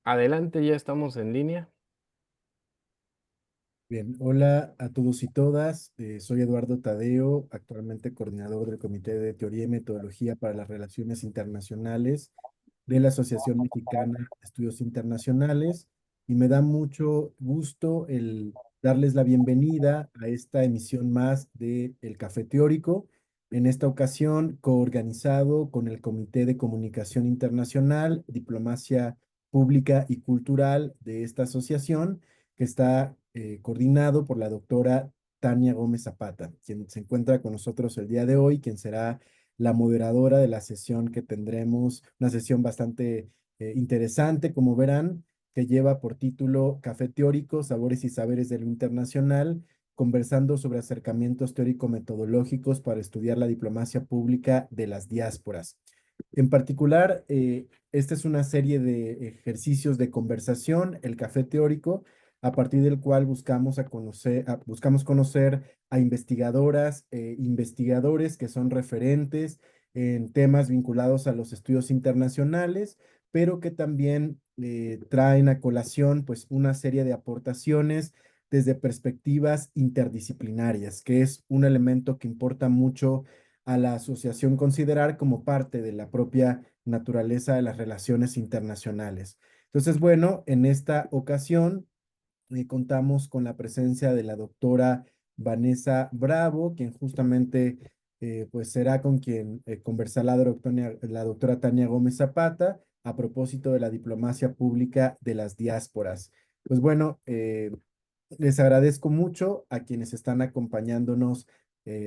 Adelante, ya estamos en línea. Bien, hola a todos y todas. Soy Eduardo Tadeo, actualmente coordinador del Comité de Teoría y Metodología para las Relaciones Internacionales de la Asociación Mexicana de Estudios Internacionales, y me da mucho gusto el darles la bienvenida a esta emisión más de El Café Teórico, en esta ocasión coorganizado con el Comité de Comunicación Internacional, Diplomacia Pública y Cultural de esta asociación, que está coordinado por la doctora Tania Gómez Zapata, quien se encuentra con nosotros el día de hoy, quien será la moderadora de la sesión que tendremos, una sesión bastante interesante, como verán, que lleva por título Café Teórico, Sabores y Saberes de lo Internacional, conversando sobre acercamientos teórico-metodológicos para estudiar la diplomacia pública de las diásporas. En particular, esta es una serie de ejercicios de conversación, el café teórico, a partir del cual buscamos conocer a investigadoras e investigadores que son referentes en temas vinculados a los estudios internacionales, pero que también traen a colación pues una serie de aportaciones desde perspectivas interdisciplinarias, que es un elemento que importa mucho a la asociación considerar como parte de la propia naturaleza de las relaciones internacionales. Entonces, bueno, en esta ocasión contamos con la presencia de la doctora Vanessa Bravo, quien justamente pues será con quien conversará la doctora Tania Gómez Zapata a propósito de la diplomacia pública de las diásporas. Pues bueno, les agradezco mucho a quienes están acompañándonos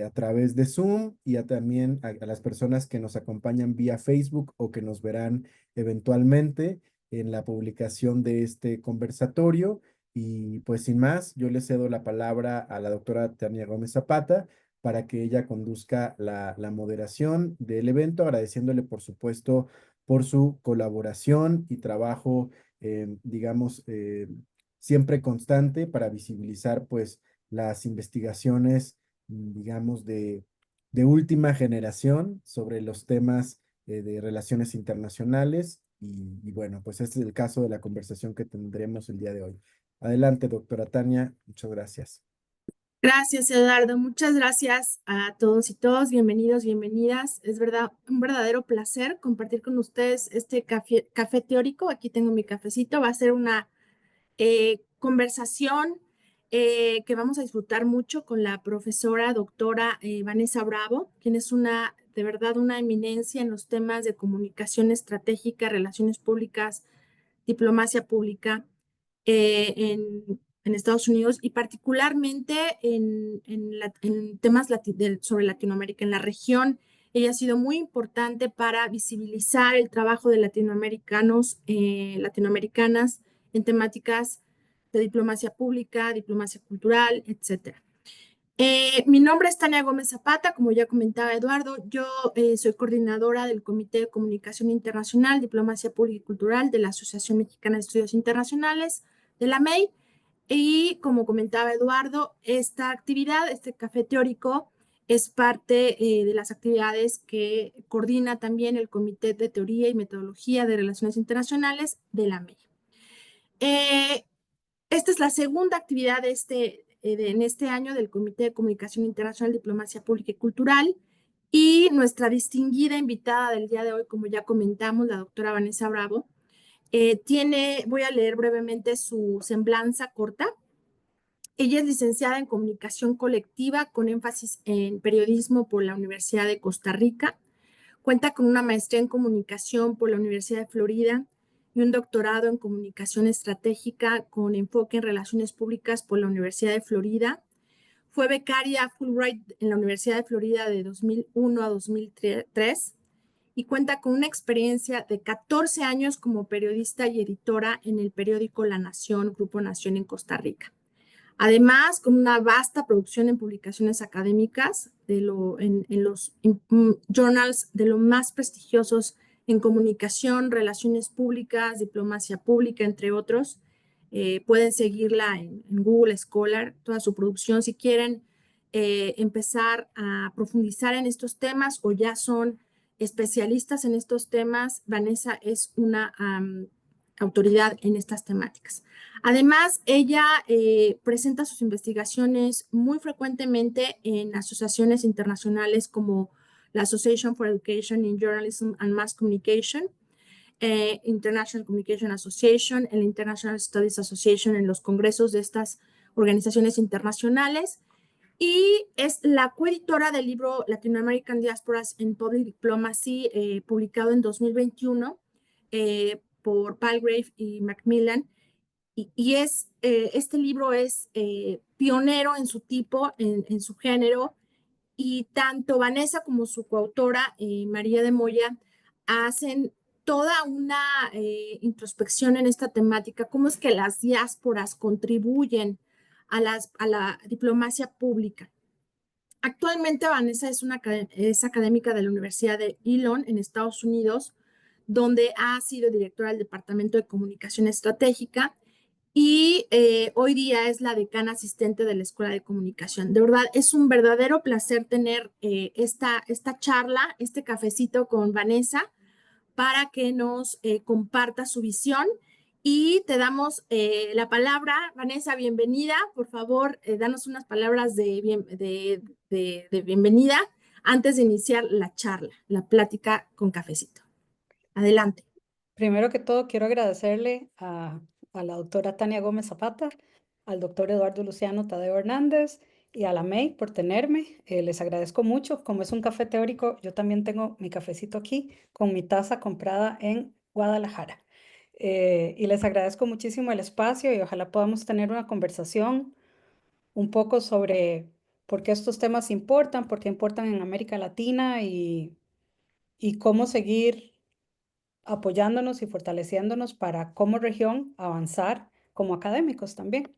a través de Zoom, y también a las personas que nos acompañan vía Facebook o que nos verán eventualmente en la publicación de este conversatorio. Y pues sin más, yo le cedo la palabra a la doctora Tania Gómez Zapata para que ella conduzca la moderación del evento, agradeciéndole por supuesto por su colaboración y trabajo, digamos, siempre constante para visibilizar pues las investigaciones, digamos, de última generación sobre los temas de relaciones internacionales. Y bueno, pues este es el caso de la conversación que tendremos el día de hoy. Adelante, doctora Tania, muchas gracias. Gracias, Eduardo. Muchas gracias a todos y todas. Bienvenidos, bienvenidas. Es verdad, un verdadero placer compartir con ustedes este café teórico. Aquí tengo mi cafecito. Va a ser una conversación que vamos a disfrutar mucho con la profesora doctora Vanessa Bravo, quien es de verdad, una eminencia en los temas de comunicación estratégica, relaciones públicas, diplomacia pública en Estados Unidos, y particularmente en temas sobre Latinoamérica, en la región. Ella ha sido muy importante para visibilizar el trabajo de latinoamericanos, latinoamericanas en temáticas de diplomacia pública, diplomacia cultural, etcétera. Mi nombre es Tania Gómez Zapata, como ya comentaba Eduardo. Yo soy coordinadora del Comité de Comunicación Internacional, Diplomacia Pública y Cultural de la Asociación Mexicana de Estudios Internacionales, de la MEI. Y como comentaba Eduardo, esta actividad, este café teórico, es parte de las actividades que coordina también el Comité de Teoría y Metodología de Relaciones Internacionales de la MEI. Esta es la segunda actividad en este año del Comité de Comunicación Internacional, Diplomacia Pública y Cultural. Y nuestra distinguida invitada del día de hoy, como ya comentamos, la doctora Vanessa Bravo, voy a leer brevemente su semblanza corta. Ella es licenciada en Comunicación Colectiva con énfasis en periodismo por la Universidad de Costa Rica. Cuenta con una maestría en Comunicación por la Universidad de Florida y un doctorado en Comunicación Estratégica con enfoque en Relaciones Públicas por la Universidad de Florida. Fue becaria Fulbright en la Universidad de Florida de 2001 a 2003 y cuenta con una experiencia de 14 años como periodista y editora en el periódico La Nación, Grupo Nación en Costa Rica. Además, con una vasta producción en publicaciones académicas en los journals de los más prestigiosos en comunicación, relaciones públicas, diplomacia pública, entre otros. Pueden seguirla en Google Scholar, toda su producción. Si quieren empezar a profundizar en estos temas o ya son especialistas en estos temas, Vanessa es una autoridad en estas temáticas. Además, ella presenta sus investigaciones muy frecuentemente en asociaciones internacionales como la Association for Education in Journalism and Mass Communication, International Communication Association, el International Studies Association, en los congresos de estas organizaciones internacionales, y es la coeditora del libro Latin American Diasporas in Public Diplomacy, publicado en 2021 por Palgrave y Macmillan. Y este libro es pionero en su tipo, en su género, y tanto Vanessa como su coautora, María de Moya, hacen toda una introspección en esta temática, cómo es que las diásporas contribuyen a la diplomacia pública. Actualmente Vanessa es académica de la Universidad de Elon en Estados Unidos, donde ha sido directora del Departamento de Comunicación Estratégica y hoy día es la decana asistente de la Escuela de Comunicación. De verdad, es un verdadero placer tener esta charla, este cafecito con Vanessa para que nos comparta su visión. Y te damos la palabra, Vanessa, bienvenida. Por favor, danos unas palabras de bienvenida antes de iniciar la charla, la plática con cafecito. Adelante. Primero que todo, quiero agradecerle a la doctora Tania Gómez Zapata, al doctor Eduardo Luciano Tadeo Hernández y a la MEI por tenerme. Les agradezco mucho. Como es un café teórico, yo también tengo mi cafecito aquí con mi taza comprada en Guadalajara. Y les agradezco muchísimo el espacio y ojalá podamos tener una conversación un poco sobre por qué estos temas importan, por qué importan en América Latina y cómo seguir apoyándonos y fortaleciéndonos para como región avanzar como académicos también.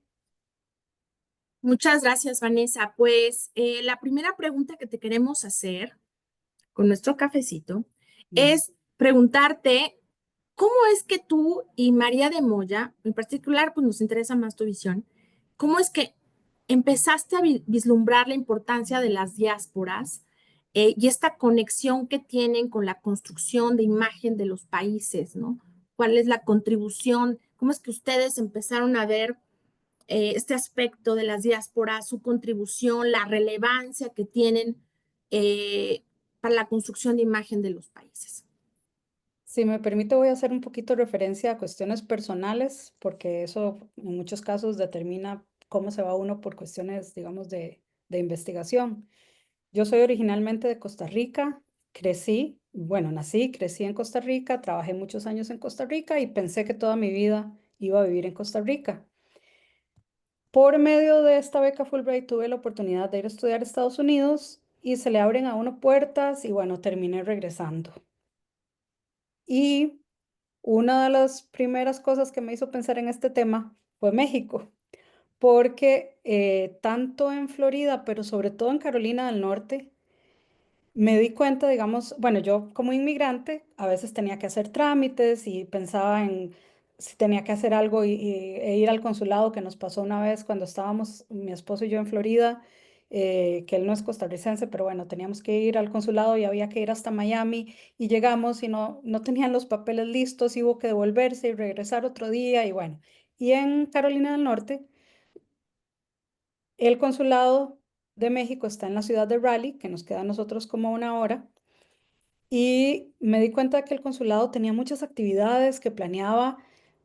Muchas gracias, Vanessa. Pues la primera pregunta que te queremos hacer con nuestro cafecito es preguntarte cómo es que tú y María de Moya, en particular, pues nos interesa más tu visión, cómo es que empezaste a vislumbrar la importancia de las diásporas y esta conexión que tienen con la construcción de imagen de los países, ¿no? ¿Cuál es la contribución? ¿Cómo es que ustedes empezaron a ver este aspecto de las diásporas, su contribución, la relevancia que tienen para la construcción de imagen de los países? Si me permite, voy a hacer un poquito referencia a cuestiones personales, porque eso en muchos casos determina cómo se va uno por cuestiones, digamos, de investigación. Yo soy originalmente de Costa Rica, nací, crecí en Costa Rica, trabajé muchos años en Costa Rica y pensé que toda mi vida iba a vivir en Costa Rica. Por medio de esta beca Fulbright tuve la oportunidad de ir a estudiar a Estados Unidos y se le abren a uno puertas y bueno, terminé regresando. Y una de las primeras cosas que me hizo pensar en este tema fue México, porque tanto en Florida, pero sobre todo en Carolina del Norte, me di cuenta, digamos, bueno, yo como inmigrante a veces tenía que hacer trámites y pensaba en si tenía que hacer algo e ir al consulado, que nos pasó una vez cuando estábamos mi esposo y yo en Florida, que él no es costarricense, pero bueno, teníamos que ir al consulado y había que ir hasta Miami y llegamos y no tenían los papeles listos y hubo que devolverse y regresar otro día y bueno, y en Carolina del Norte, el consulado de México está en la ciudad de Raleigh, que nos queda a nosotros como una hora, y me di cuenta que el consulado tenía muchas actividades que planeaba,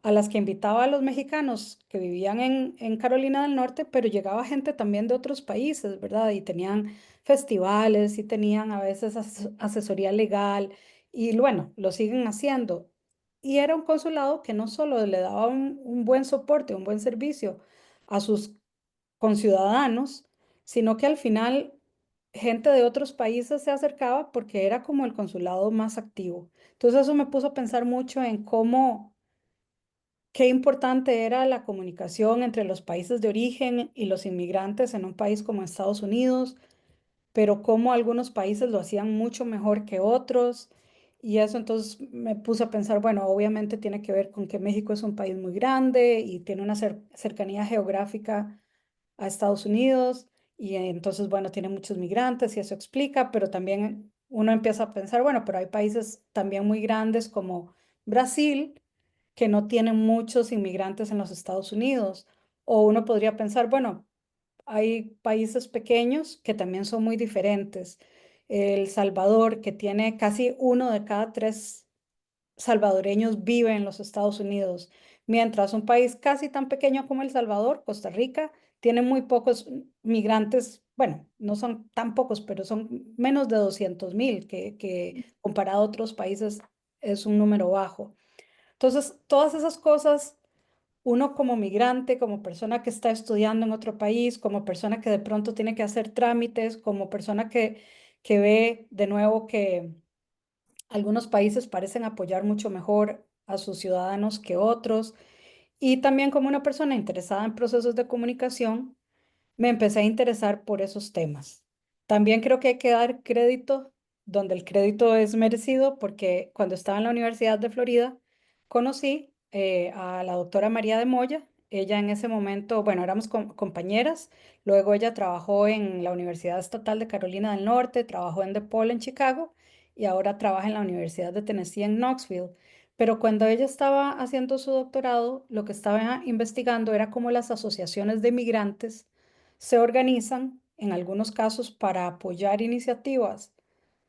a las que invitaba a los mexicanos que vivían en Carolina del Norte, pero llegaba gente también de otros países, ¿verdad? Y tenían festivales y tenían a veces asesoría legal y bueno, lo siguen haciendo. Y era un consulado que no solo le daba un buen soporte, un buen servicio a sus conciudadanos, sino que al final gente de otros países se acercaba porque era como el consulado más activo. Entonces eso me puso a pensar mucho en qué importante era la comunicación entre los países de origen y los inmigrantes en un país como Estados Unidos, pero cómo algunos países lo hacían mucho mejor que otros. Y eso entonces me puse a pensar, bueno, obviamente tiene que ver con que México es un país muy grande y tiene una cercanía geográfica a Estados Unidos y entonces, bueno, tiene muchos migrantes y eso explica, pero también uno empieza a pensar, bueno, pero hay países también muy grandes como Brasil que no tienen muchos inmigrantes en los Estados Unidos. O uno podría pensar, bueno, hay países pequeños que también son muy diferentes. El Salvador, que tiene casi 1 de cada 3 salvadoreños vive en los Estados Unidos, mientras un país casi tan pequeño como El Salvador, Costa Rica, tiene muy pocos migrantes, bueno, no son tan pocos, pero son menos de 200,000, que comparado a otros países es un número bajo. Entonces, todas esas cosas, uno como migrante, como persona que está estudiando en otro país, como persona que de pronto tiene que hacer trámites, como persona que ve de nuevo que algunos países parecen apoyar mucho mejor a sus ciudadanos que otros. Y también como una persona interesada en procesos de comunicación, me empecé a interesar por esos temas. También creo que hay que dar crédito donde el crédito es merecido, porque cuando estaba en la Universidad de Florida, conocí a la doctora María de Moya. Ella en ese momento, bueno, éramos compañeras. Luego ella trabajó en la Universidad Estatal de Carolina del Norte, trabajó en DePaul en Chicago y ahora trabaja en la Universidad de Tennessee en Knoxville. Pero cuando ella estaba haciendo su doctorado, lo que estaba investigando era cómo las asociaciones de migrantes se organizan en algunos casos para apoyar iniciativas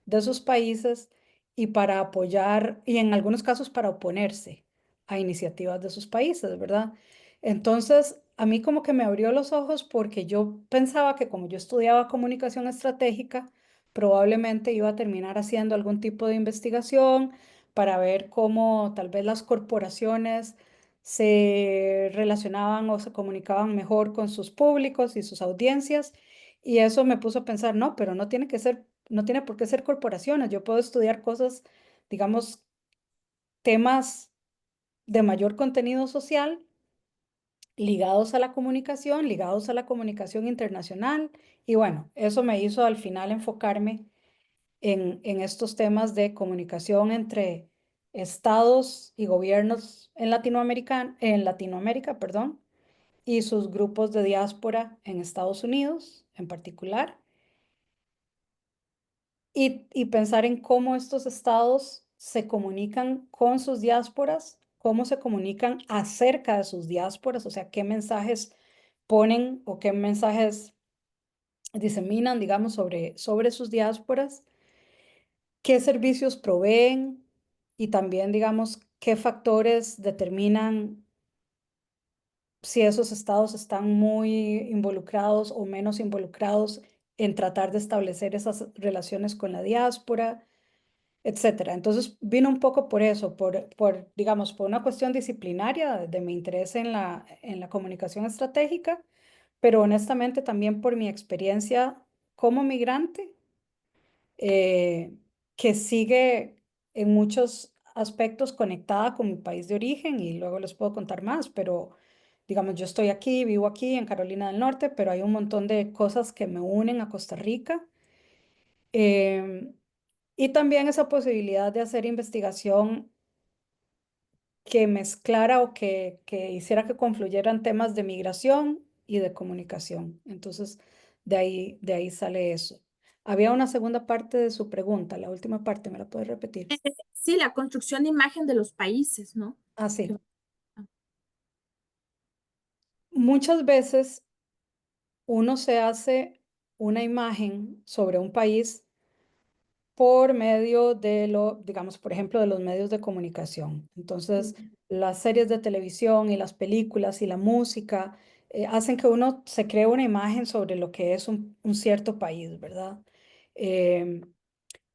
de sus países y para apoyar, y en algunos casos para oponerse a iniciativas de sus países, ¿verdad? Entonces, a mí como que me abrió los ojos porque yo pensaba que como yo estudiaba comunicación estratégica, probablemente iba a terminar haciendo algún tipo de investigación para ver cómo tal vez las corporaciones se relacionaban o se comunicaban mejor con sus públicos y sus audiencias. Y eso me puso a pensar, no, pero no tiene que ser, no tiene por qué ser corporaciones. Yo puedo estudiar cosas, digamos, temas de mayor contenido social ligados a la comunicación internacional. Y bueno, eso me hizo al final enfocarme en estos temas de comunicación entre estados y gobiernos en Latinoamérica, perdón, y sus grupos de diáspora en Estados Unidos en particular, y pensar en cómo estos estados se comunican con sus diásporas, cómo se comunican acerca de sus diásporas, o sea, qué mensajes ponen o qué mensajes diseminan, digamos, sobre sus diásporas, qué servicios proveen y también, digamos, qué factores determinan si esos estados están muy involucrados o menos involucrados en tratar de establecer esas relaciones con la diáspora, etcétera. Entonces vino un poco por eso, digamos, por una cuestión disciplinaria de mi interés en la comunicación estratégica, pero honestamente también por mi experiencia como migrante, eh, que sigue en muchos aspectos conectada con mi país de origen, y luego les puedo contar más, pero digamos, yo estoy aquí, vivo aquí en Carolina del Norte, pero hay un montón de cosas que me unen a Costa Rica. Em, y también esa posibilidad de hacer investigación que mezclara o que hiciera que confluyeran temas de migración y de comunicación. Entonces, de ahí sale eso. Había una segunda parte de su pregunta, la última parte, ¿me la puedes repetir? Sí, la construcción de imagen de los países, ¿no? Ah, sí. Que- Muchas veces uno se hace una imagen sobre un país por medio digamos, por ejemplo, de los medios de comunicación. Entonces, las series de televisión y las películas y la música hacen que uno se cree una imagen sobre lo que es un cierto país, ¿verdad? Em,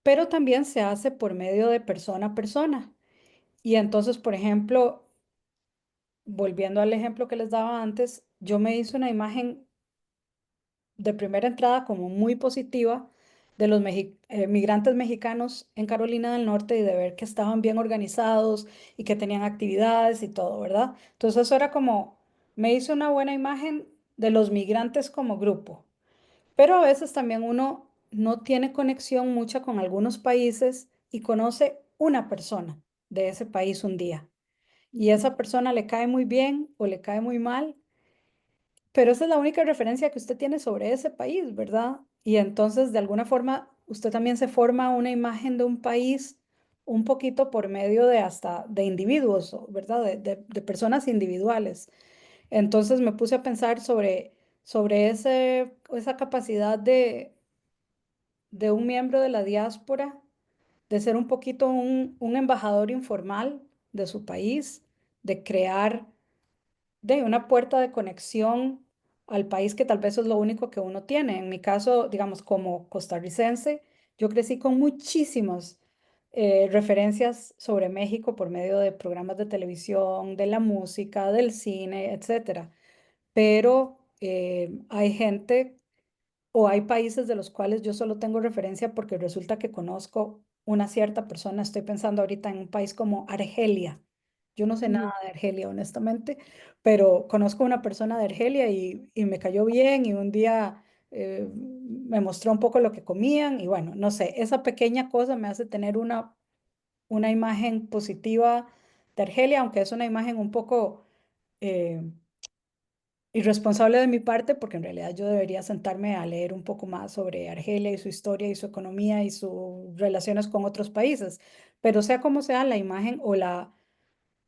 pero también se hace por medio de persona a persona. Y entonces, por ejemplo, volviendo al ejemplo que les daba antes, yo me hice una imagen de primera entrada como muy positiva de los migrantes mexicanos en Carolina del Norte, y de ver que estaban bien organizados y que tenían actividades y todo, ¿verdad? Entonces eso era como, me hizo una buena imagen de los migrantes como grupo, pero a veces también uno no tiene conexión mucha con algunos países y conoce una persona de ese país un día, y esa persona le cae muy bien o le cae muy mal, pero esa es la única referencia que usted tiene sobre ese país, ¿verdad? Y entonces, de alguna forma, usted también se forma una imagen de un país un poquito por medio de hasta de individuos, ¿verdad? De personas individuales. Entonces me puse a pensar sobre esa capacidad de un miembro de la diáspora de ser un poquito un embajador informal de su país, de crear de una puerta de conexión al país que tal vez es lo único que uno tiene. En mi caso, digamos, como costarricense, yo crecí con muchísimas referencias sobre México por medio de programas de televisión, de la música, del cine, etcétera. Pero hay gente o hay países de los cuales yo solo tengo referencia porque resulta que conozco una cierta persona. Estoy pensando ahorita en un país como Argelia. Yo no sé nada de Argelia, honestamente, pero conozco una persona de Argelia y me cayó bien y un día me mostró un poco lo que comían y bueno, no sé, esa pequeña cosa me hace tener una imagen positiva de Argelia, aunque es una imagen un poco eh, irresponsable de mi parte, porque en realidad yo debería sentarme a leer un poco más sobre Argelia y su historia y su economía y sus relaciones con otros países. Pero sea como sea, la imagen o la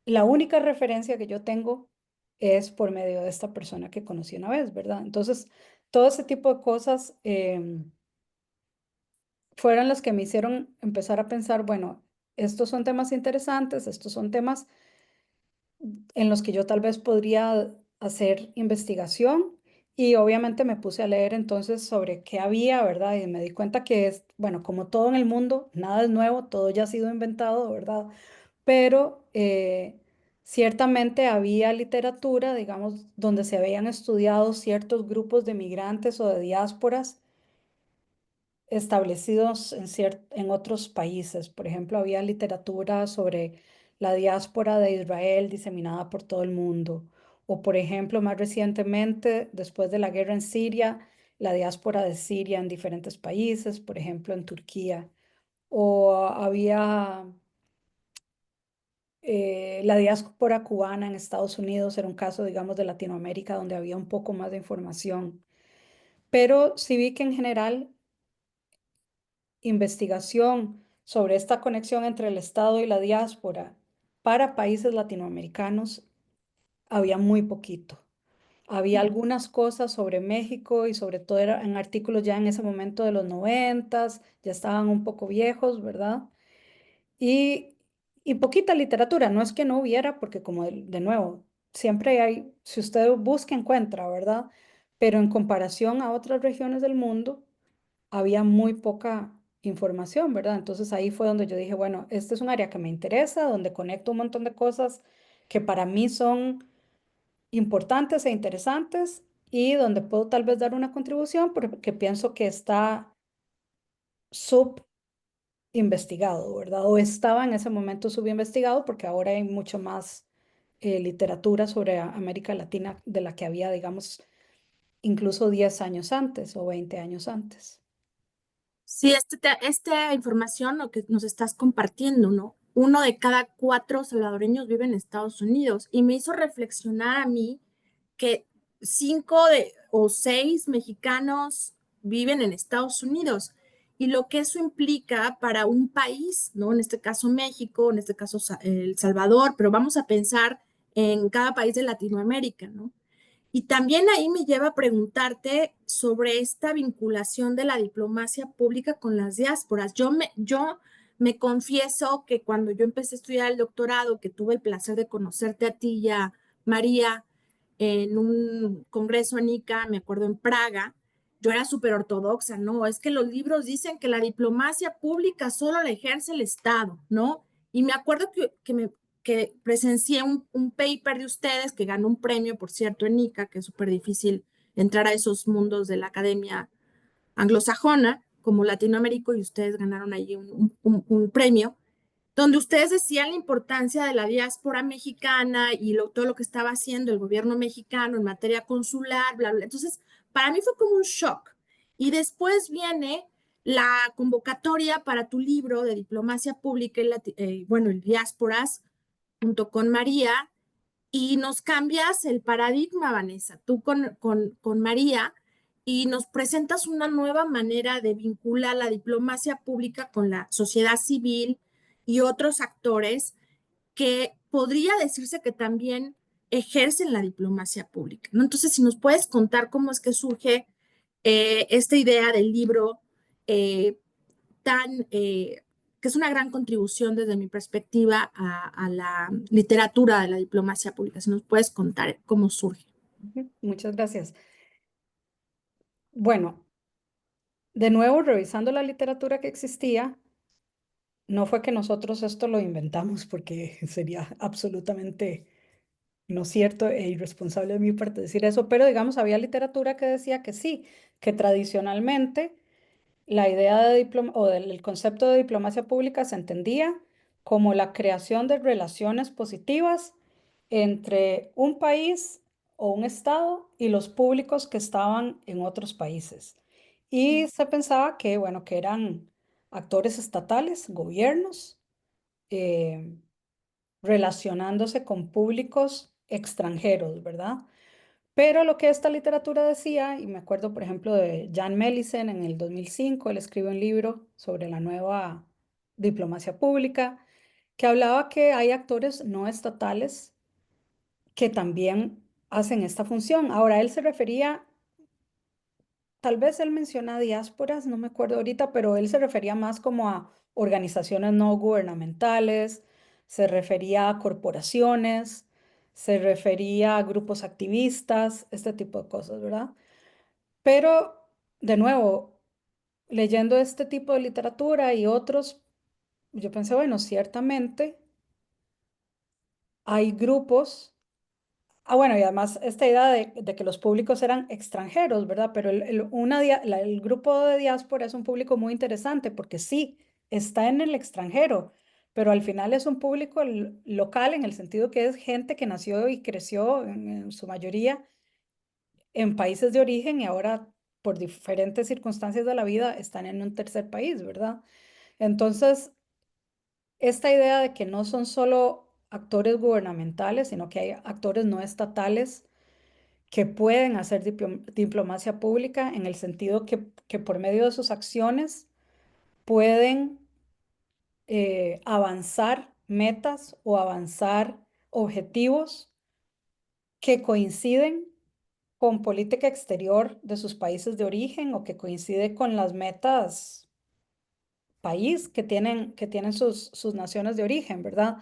única referencia que yo tengo es por medio de esta persona que conocí una vez, ¿verdad? Entonces, todo ese tipo de cosas fueron las que me hicieron empezar a pensar, bueno, estos son temas interesantes, estos son temas en los que yo tal vez podría hacer investigación y obviamente me puse a leer entonces sobre qué había, ¿verdad? Y me di cuenta que es, bueno, como todo en el mundo, nada es nuevo, todo ya ha sido inventado, ¿verdad? Pero ciertamente había literatura, digamos, donde se habían estudiado ciertos grupos de migrantes o de diásporas establecidos en otros países. Por ejemplo, había literatura sobre la diáspora de Israel diseminada por todo el mundo. O, por ejemplo, más recientemente, después de la guerra en Siria, la diáspora de Siria en diferentes países, por ejemplo, en Turquía. O había la diáspora cubana en Estados Unidos, era un caso, digamos, de Latinoamérica donde había un poco más de información. Pero sí vi que en general investigación sobre esta conexión entre el Estado y la diáspora para países latinoamericanos había muy poquito. Había algunas cosas sobre México y sobre todo en artículos ya en ese momento de los 90s, ya estaban un poco viejos, ¿verdad? Y, y poquita literatura, no es que no hubiera, porque como de nuevo, siempre hay, si usted busca, encuentra, ¿verdad? Pero en comparación a otras regiones del mundo, había muy poca información, ¿verdad? Entonces ahí fue donde yo dije, bueno, este es un área que me interesa, donde conecto un montón de cosas que para mí son importantes e interesantes y donde puedo tal vez dar una contribución porque pienso que está subinvestigado, ¿verdad? O estaba en ese momento subinvestigado porque ahora hay mucho más literatura sobre América Latina de la que había, digamos, incluso 10 años antes o 20 años antes. Sí, esta información lo que nos estás compartiendo, ¿no? 1 de cada 4 salvadoreños vive en Estados Unidos y me hizo reflexionar a mí que 5 o 6 mexicanos viven en Estados Unidos y lo que eso implica para un país, ¿no? En este caso México, en este caso El Salvador, pero vamos a pensar en cada país de Latinoamérica, ¿no? Y también ahí me lleva a preguntarte sobre esta vinculación de la diplomacia pública con las diásporas. Yo me confieso que cuando yo empecé a estudiar el doctorado, que tuve el placer de conocerte a ti y a María en un congreso en ICA, me acuerdo en Praga, yo era súper ortodoxa, ¿no? Es que los libros dicen que la diplomacia pública solo la ejerce el Estado, ¿no? Y me acuerdo que presencié un paper de ustedes que ganó un premio, por cierto, en ICA, que es súper difícil entrar a esos mundos de la academia anglosajona, como Latinoamérica, y ustedes ganaron allí un premio, donde ustedes decían la importancia de la diáspora mexicana y todo lo que estaba haciendo el gobierno mexicano en materia consular, bla, bla. Entonces, para mí fue como un shock. Y después viene la convocatoria para tu libro de diplomacia pública y bueno, el diásporas, junto con María, y nos cambias el paradigma, Vanessa, tú con María, y nos presentas una nueva manera de vincular la diplomacia pública con la sociedad civil y otros actores que podría decirse que también ejercen la diplomacia pública, ¿no? Entonces, si nos puedes contar cómo es que surge esta idea del libro eh, que es una gran contribución desde mi perspectiva a la literatura de la diplomacia pública. Si nos puedes contar cómo surge. Muchas gracias. Bueno, de nuevo, revisando la literatura que existía, no fue que nosotros esto lo inventamos porque sería absolutamente no cierto e irresponsable de mi parte decir eso, pero digamos, había literatura que decía que sí, que tradicionalmente la idea de o del concepto de diplomacia pública se entendía como la creación de relaciones positivas entre un país o un estado y los públicos que estaban en otros países. Y se pensaba que, bueno, que eran actores estatales, gobiernos, eh, relacionándose con públicos extranjeros, ¿verdad? Pero lo que esta literatura decía, y me acuerdo, por ejemplo, de Jan Melissen en el 2005, él escribe un libro sobre la nueva diplomacia pública, que hablaba que hay actores no estatales que también hacen esta función. Ahora, él se refería, tal vez él menciona diásporas, no me acuerdo ahorita, pero él se refería más como a organizaciones no gubernamentales, se refería a corporaciones, se refería a grupos activistas, este tipo de cosas, ¿verdad? Pero, de nuevo, leyendo este tipo de literatura y otros, yo pensé, bueno, ciertamente hay grupos. Bueno, y además esta idea de que los públicos eran extranjeros, ¿verdad? Pero el grupo de diáspora es un público muy interesante porque sí, está en el extranjero, pero al final es un público local en el sentido que es gente que nació y creció en su mayoría en países de origen y ahora por diferentes circunstancias de la vida están en un tercer país, ¿verdad? Entonces, esta idea de que no son solo actores gubernamentales, sino que hay actores no estatales que pueden hacer diplomacia pública en el sentido que por medio de sus acciones pueden avanzar metas o avanzar objetivos que coinciden con política exterior de sus países de origen o que coincide con las metas país que tienen sus naciones de origen, ¿verdad?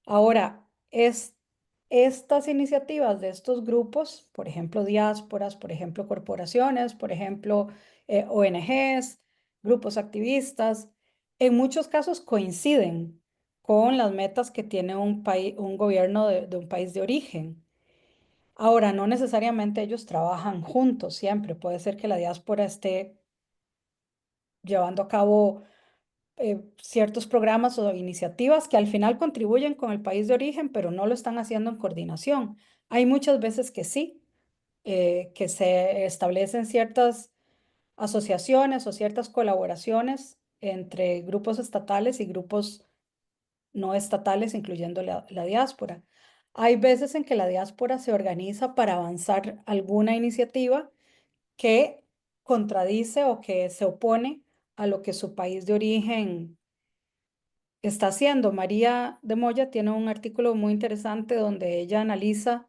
Ahora, estas iniciativas de estos grupos, por ejemplo, diásporas, por ejemplo, corporaciones, por ejemplo, ONGs, grupos activistas, en muchos casos coinciden con las metas que tiene un gobierno de un país de origen. Ahora, no necesariamente ellos trabajan juntos siempre. Puede ser que la diáspora esté llevando a cabo ciertos programas o iniciativas que al final contribuyen con el país de origen, pero no lo están haciendo en coordinación. Hay muchas veces que sí, que se establecen ciertas asociaciones o ciertas colaboraciones entre grupos estatales y grupos no estatales, incluyendo la diáspora. Hay veces en que la diáspora se organiza para avanzar alguna iniciativa que contradice o que se opone a lo que su país de origen está haciendo. María de Moya tiene un artículo muy interesante donde ella analiza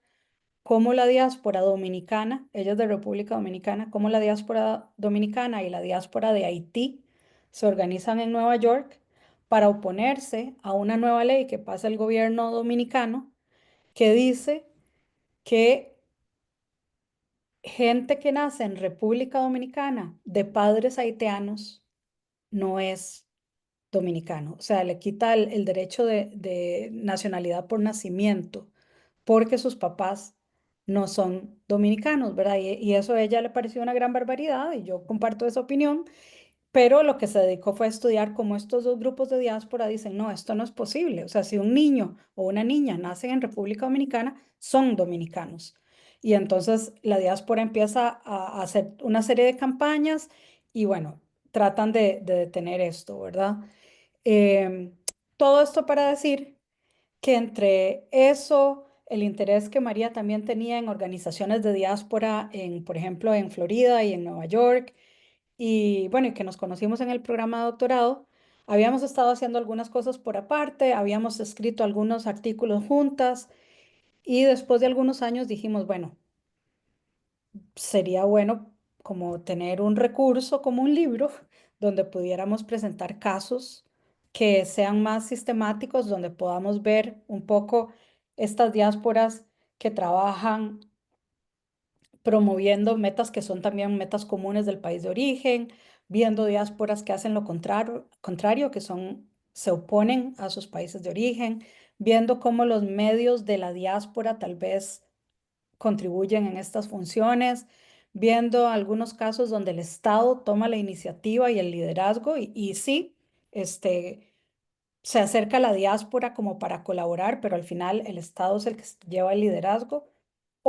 cómo la diáspora dominicana, ella es de República Dominicana, cómo la diáspora dominicana y la diáspora de Haití se organizan en Nueva York para oponerse a una nueva ley que pasa el gobierno dominicano que dice que gente que nace en República Dominicana de padres haitianos no es dominicano. O sea, le quita el derecho de nacionalidad por nacimiento porque sus papás no son dominicanos, ¿verdad? Y eso a ella le pareció una gran barbaridad y yo comparto esa opinión. Pero lo que se dedicó fue a estudiar cómo estos dos grupos de diáspora dicen, no, esto no es posible. O sea, si un niño o una niña nacen en República Dominicana, son dominicanos. Y entonces la diáspora empieza a hacer una serie de campañas y bueno, tratan de detener esto, ¿verdad? Em, Todo esto para decir que entre eso, el interés que María también tenía en organizaciones de diáspora, por ejemplo, en Florida y en Nueva York, y bueno, y que nos conocimos en el programa de doctorado, Habíamos estado haciendo algunas cosas por aparte, habíamos escrito algunos artículos juntas y después de algunos años dijimos, bueno, sería bueno como tener un recurso como un libro donde pudiéramos presentar casos que sean más sistemáticos, donde podamos ver un poco estas diásporas que trabajan promoviendo metas que son también metas comunes del país de origen, viendo diásporas que hacen lo contrario, que son, se oponen a sus países de origen, viendo cómo los medios de la diáspora tal vez contribuyen en estas funciones, viendo algunos casos donde el Estado toma la iniciativa y el liderazgo y sí, se acerca a la diáspora como para colaborar, pero al final el Estado es el que lleva el liderazgo.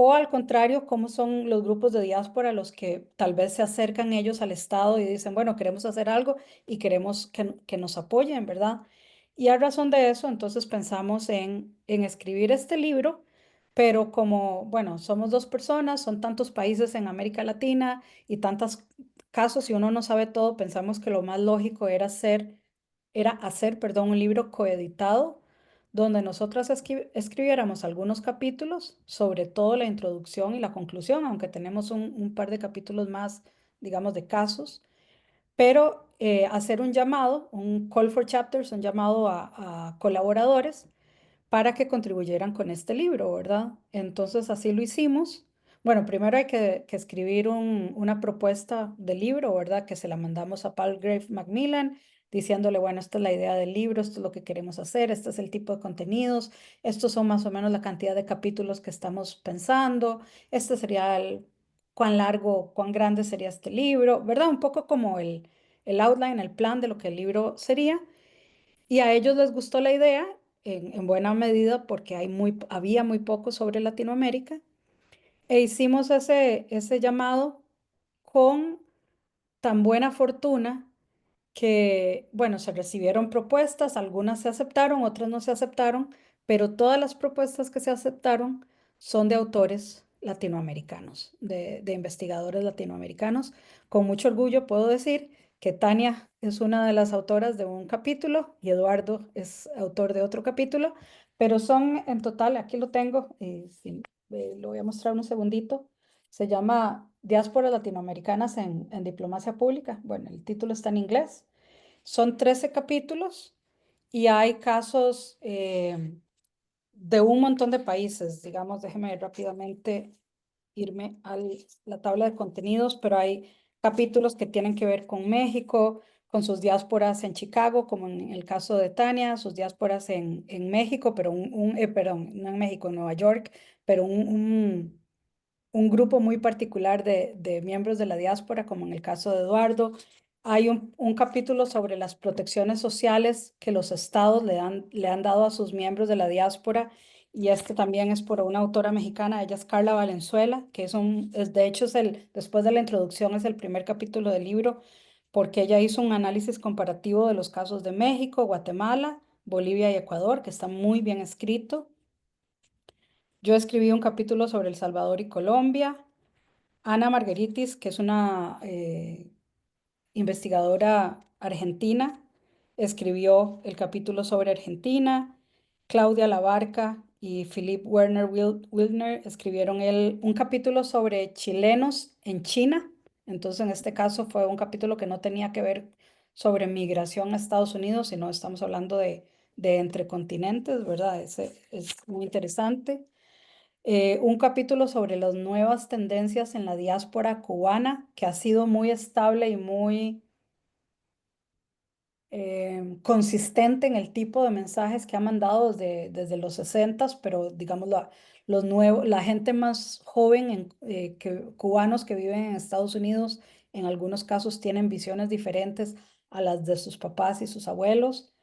O al contrario, cómo son los grupos de diáspora los que tal vez se acercan ellos al Estado y dicen, bueno, queremos hacer algo y queremos que nos apoyen, ¿verdad? Y a razón de eso, entonces pensamos en escribir este libro, pero como, bueno, somos dos personas, son tantos países en América Latina y tantos casos y uno no sabe todo, pensamos que lo más lógico era hacer, perdón, un libro coeditado donde nosotras escribiéramos algunos capítulos, sobre todo la introducción y la conclusión, aunque tenemos un par de capítulos más, digamos, de casos, pero hacer un llamado, un call for chapters, un llamado a colaboradores para que contribuyeran con este libro, ¿verdad? Entonces así lo hicimos. Bueno, primero hay que escribir una propuesta de libro, ¿verdad? Que se la mandamos a Palgrave Macmillan diciéndole, bueno, esta es la idea del libro, esto es lo que queremos hacer, este es el tipo de contenidos, estos son más o menos la cantidad de capítulos que estamos pensando, este sería cuán largo, cuán grande sería este libro, ¿verdad? Un poco como el outline, el plan de lo que el libro sería. Y a ellos les gustó la idea en buena medida porque había muy poco sobre Latinoamérica e hicimos ese llamado con tan buena fortuna que, bueno, se recibieron propuestas, algunas se aceptaron, otras no se aceptaron, pero todas las propuestas que se aceptaron son de autores latinoamericanos, de investigadores latinoamericanos. Con mucho orgullo puedo decir que Tania es una de las autoras de un capítulo y Eduardo es autor de otro capítulo, pero son en total, aquí lo tengo, lo voy a mostrar un segundito, se llama Diásporas Latinoamericanas en Diplomacia Pública. Bueno, el título está en inglés. Son 13 capítulos y hay casos de un montón de países. Digamos, déjeme rápidamente irme a la tabla de contenidos, pero hay capítulos que tienen que ver con México, con sus diásporas en Chicago, como en el caso de Tania, sus diásporas en México, pero perdón, no en México, en Nueva York, pero un grupo muy particular de miembros de la diáspora, como en el caso de Eduardo. Hay un capítulo sobre las protecciones sociales que los estados le han dado a sus miembros de la diáspora, y este también es por una autora mexicana, ella es Carla Valenzuela, que de hecho, después de la introducción, es el primer capítulo del libro, porque ella hizo un análisis comparativo de los casos de México, Guatemala, Bolivia y Ecuador, que está muy bien escrito. Yo escribí un capítulo sobre El Salvador y Colombia. Ana Margaritis, que es una investigadora argentina, escribió el capítulo sobre Argentina. Claudia Labarca y Philipp Werner Wildner escribieron un capítulo sobre chilenos en China. Entonces, en este caso fue un capítulo que no tenía que ver sobre migración a Estados Unidos, sino estamos hablando de entre continentes, ¿verdad? Es muy interesante. Un capítulo sobre las nuevas tendencias en la diáspora cubana, que ha sido muy estable y muy consistente en el tipo de mensajes que ha mandado desde los 60, pero digamos la gente más joven, cubanos que viven en Estados Unidos, en algunos casos tienen visiones diferentes a las de sus papás y sus abuelos.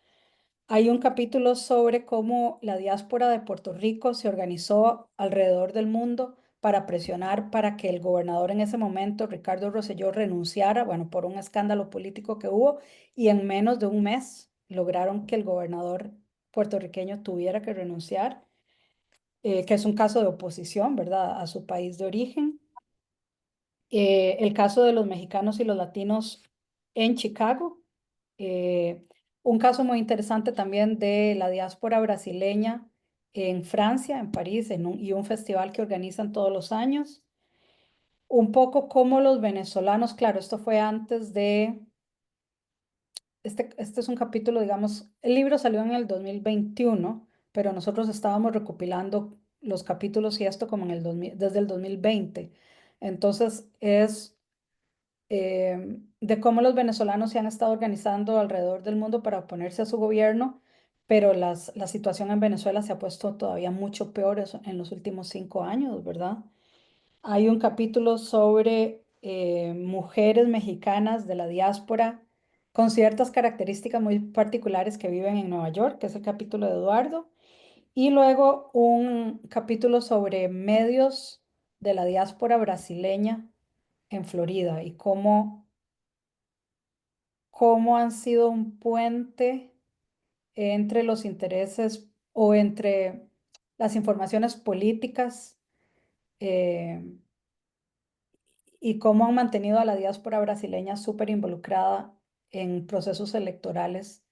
Hay un capítulo sobre cómo la diáspora de Puerto Rico se organizó alrededor del mundo para presionar para que el gobernador en ese momento, Ricardo Rosselló, renunciara, bueno, por un escándalo político que hubo, y en menos de un mes lograron que el gobernador puertorriqueño tuviera que renunciar, que es un caso de oposición, ¿verdad?, a su país de origen. El caso de los mexicanos y los latinos en Chicago. un caso muy interesante también de la diáspora brasileña en Francia, en París, y un festival que organizan todos los años. Un poco como los venezolanos, claro, esto fue antes de, este es un capítulo, digamos, el libro salió en el 2021, pero nosotros estábamos recopilando los capítulos y esto como en el 2000, desde el 2020. Entonces es de cómo los venezolanos se han estado organizando alrededor del mundo para oponerse a su gobierno, pero la situación en Venezuela se ha puesto todavía mucho peor en los últimos 5 años, ¿verdad? Hay un capítulo sobre mujeres mexicanas de la diáspora con ciertas características muy particulares que viven en Nueva York, que es el capítulo de Eduardo, y luego un capítulo sobre medios de la diáspora brasileña en Florida y cómo han sido un puente entre los intereses o entre las informaciones políticas eh, y cómo han mantenido a la diáspora brasileña súper involucrada en procesos electorales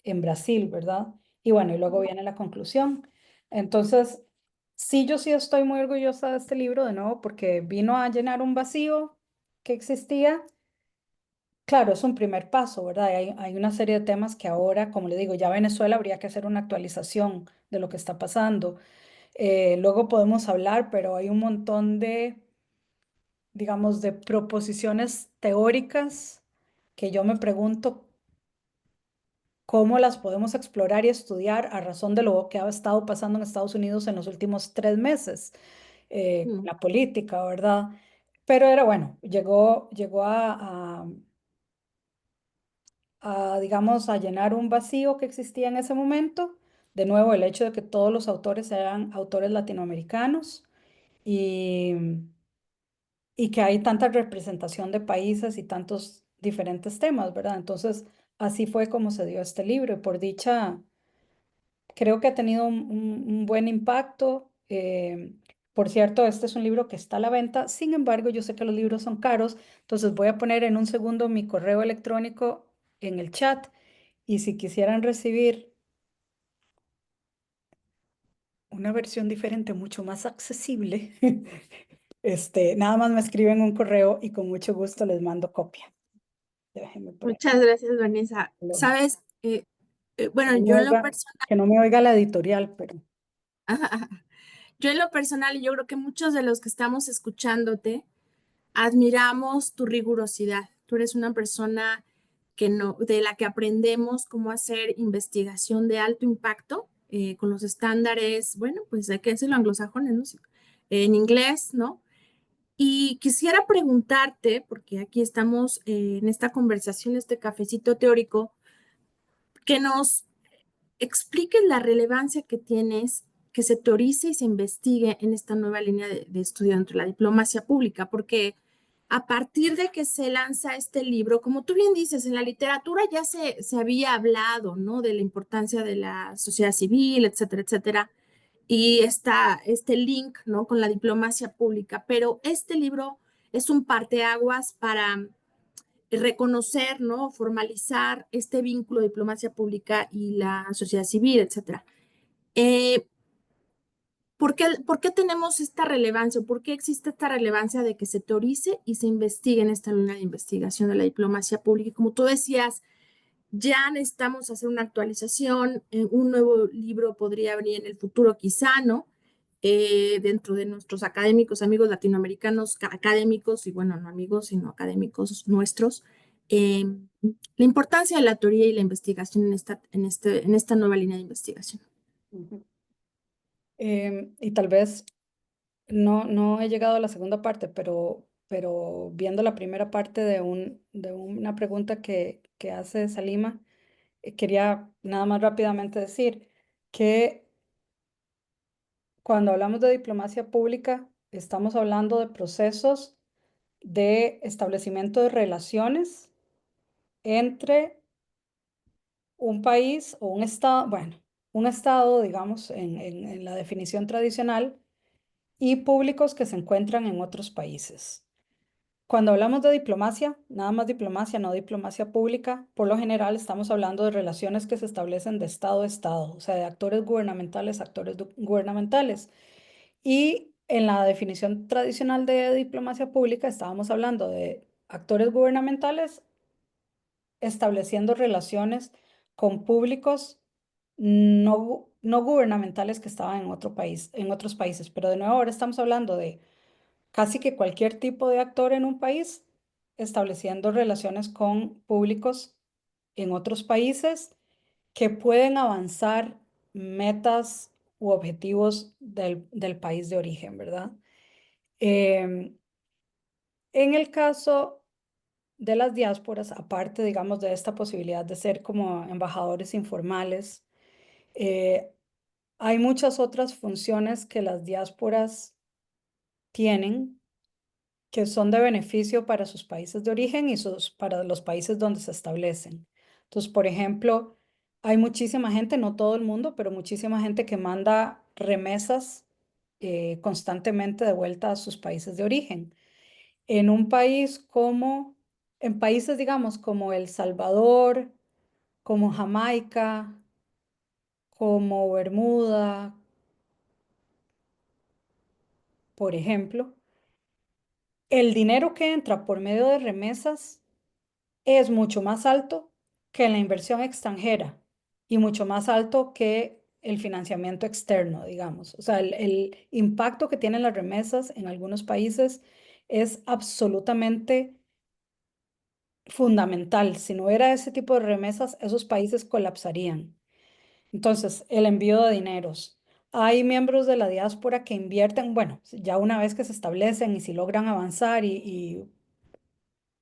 en Brasil, ¿verdad? Y bueno, y luego viene la conclusión. Entonces, sí, yo sí estoy muy orgullosa de este libro, de nuevo, porque vino a llenar un vacío que existía. Claro, es un primer paso, ¿verdad? Hay una serie de temas que ahora, como le digo, ya Venezuela habría que hacer una actualización de lo que está pasando. Luego podemos hablar, pero hay un montón de, digamos, de proposiciones teóricas que yo me pregunto cómo las podemos explorar y estudiar a razón de lo que ha estado pasando en Estados Unidos en los últimos 3 meses, Mm. la política, ¿verdad? Pero era bueno, llegó digamos, a llenar un vacío que existía en ese momento. De nuevo, el hecho de que todos los autores eran autores latinoamericanos y, y que hay tanta representación de países y tantos diferentes temas, ¿verdad? Entonces, así fue como se dio este libro y por dicha, creo que ha tenido un buen impacto. Por cierto, este es un libro que está a la venta. Sin embargo, yo sé que los libros son caros, entonces voy a poner en un segundo mi correo electrónico en el chat y si quisieran recibir una versión diferente, mucho más accesible, nada más me escriben un correo y con mucho gusto les mando copia. Déjenme poner. Muchas gracias, Vanessa. Sabes, Que bueno, no me yo en lo oiga, personal, que no me oiga la editorial, pero yo en lo personal, y yo creo que muchos de los que estamos escuchándote, admiramos tu rigurosidad. Tú eres una persona que no, de la que aprendemos cómo hacer investigación de alto impacto con los estándares, bueno, pues hay que decirlo anglosajones, ¿no? Sí, en inglés, ¿no? Y quisiera preguntarte, porque aquí estamos en esta conversación, este cafecito teórico, que nos expliques la relevancia que tienes, que se teorice y se investigue en esta nueva línea de estudio dentro de la diplomacia pública, porque a partir de que se lanza este libro, como tú bien dices, en la literatura ya se había hablado, ¿no? De la importancia de la sociedad civil, etcétera, etcétera, y está este link, ¿no? Con la diplomacia pública, pero este libro es un parteaguas para reconocer, ¿no? Formalizar este vínculo de diplomacia pública y la sociedad civil, etcétera. Eh, por qué tenemos esta relevancia? ¿Por qué existe esta relevancia de que se teorice y se investigue en esta línea de investigación de la diplomacia pública? Y como tú decías, ya necesitamos hacer una actualización, un nuevo libro podría venir en el futuro quizá, ¿no? Dentro de nuestros académicos, amigos latinoamericanos, académicos y bueno, no amigos, sino académicos nuestros, eh, la importancia de la teoría y la investigación en esta nueva línea de investigación. ujú. Y tal vez no he llegado a la segunda parte, pero viendo la primera parte de una pregunta que hace Salima, quería nada más rápidamente decir que cuando hablamos de diplomacia pública, estamos hablando de procesos de establecimiento de relaciones entre un país o un estado, bueno, un estado, digamos, en la definición tradicional, y públicos que se encuentran en otros países. Cuando hablamos de diplomacia, nada más diplomacia, no diplomacia pública, por lo general estamos hablando de relaciones que se establecen de Estado a Estado, o sea, de actores gubernamentales a actores gubernamentales. Y en la definición tradicional de diplomacia pública estábamos hablando de actores gubernamentales estableciendo relaciones con públicos no gubernamentales que estaban en otro país, en otros países. Pero de nuevo ahora estamos hablando de casi que cualquier tipo de actor en un país estableciendo relaciones con públicos en otros países que pueden avanzar metas u objetivos del país de origen, ¿verdad? En el caso de las diásporas, aparte, digamos, de esta posibilidad de ser como embajadores informales, eh, hay muchas otras funciones que las diásporas tienen que son de beneficio para sus países de origen y para los países donde se establecen. Entonces, por ejemplo, hay muchísima gente, no todo el mundo, pero muchísima gente que manda remesas constantemente de vuelta a sus países de origen. En un país en países, digamos, como El Salvador, como Jamaica, como Bermuda, por ejemplo, el dinero que entra por medio de remesas es mucho más alto que la inversión extranjera y mucho más alto que el financiamiento externo, digamos. O sea, el impacto que tienen las remesas en algunos países es absolutamente fundamental. Si no hubiera ese tipo de remesas, esos países colapsarían. Entonces, el envío de dineros. Hay miembros de la diáspora que invierten, bueno, ya una vez que se establecen y si logran avanzar y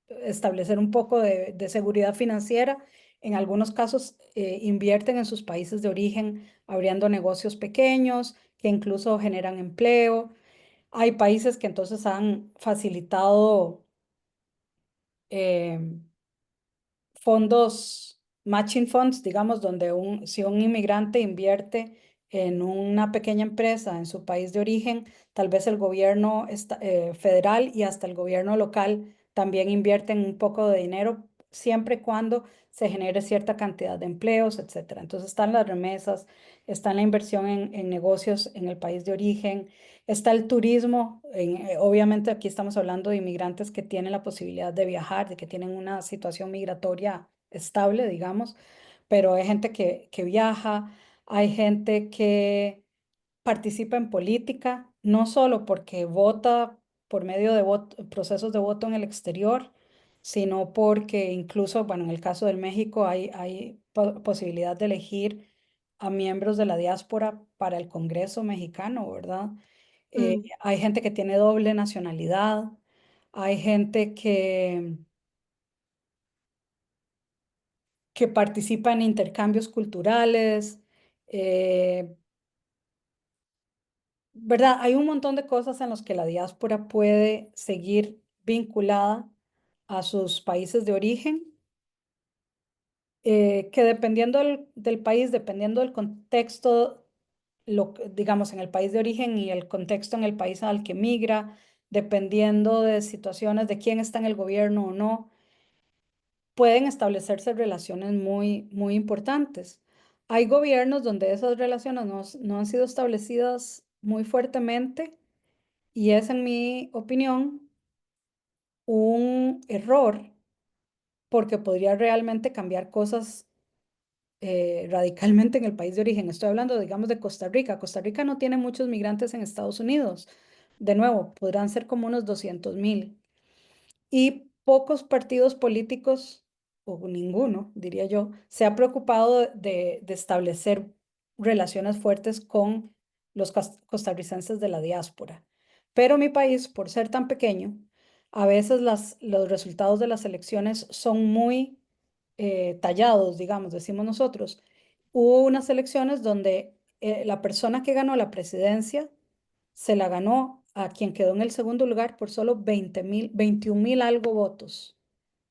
establecer un poco de seguridad financiera, en algunos casos invierten en sus países de origen, abriendo negocios pequeños que incluso generan empleo. Hay países que entonces han facilitado fondos, matching funds, digamos, donde si un inmigrante invierte en una pequeña empresa en su país de origen, tal vez el gobierno federal y hasta el gobierno local también invierten un poco de dinero, siempre y cuando se genere cierta cantidad de empleos, etcétera. Entonces están las remesas, está la inversión en negocios en el país de origen, está el turismo. Obviamente aquí estamos hablando de inmigrantes que tienen la posibilidad de viajar, de que tienen una situación migratoria estable, digamos, pero hay gente que viaja, hay gente que participa en política, no solo porque vota por medio de procesos de voto en el exterior, sino porque incluso, bueno, en el caso de México hay posibilidad de elegir a miembros de la diáspora para el Congreso mexicano, ¿verdad? Hay gente que tiene doble nacionalidad, hay gente que participa en intercambios culturales, ¿verdad? Hay un montón de cosas en las que la diáspora puede seguir vinculada a sus países de origen, que dependiendo del país, dependiendo del contexto, digamos, en el país de origen y el contexto en el país al que migra, dependiendo de situaciones de quién está en el gobierno o no, pueden establecerse relaciones muy, muy importantes. Hay gobiernos donde esas relaciones no han sido establecidas muy fuertemente y es, en mi opinión, un error porque podría realmente cambiar cosas radicalmente en el país de origen. Estoy hablando, digamos, de Costa Rica. Costa Rica no tiene muchos migrantes en Estados Unidos. De nuevo, podrán ser como unos 200,000. Y pocos partidos políticos, o ninguno, diría yo, se ha preocupado de establecer relaciones fuertes con los costarricenses de la diáspora. Pero mi país, por ser tan pequeño, a veces los resultados de las elecciones son muy tallados, digamos, decimos nosotros. Hubo unas elecciones donde la persona que ganó la presidencia se la ganó a quien quedó en el segundo lugar por solo 21,000 algo votos,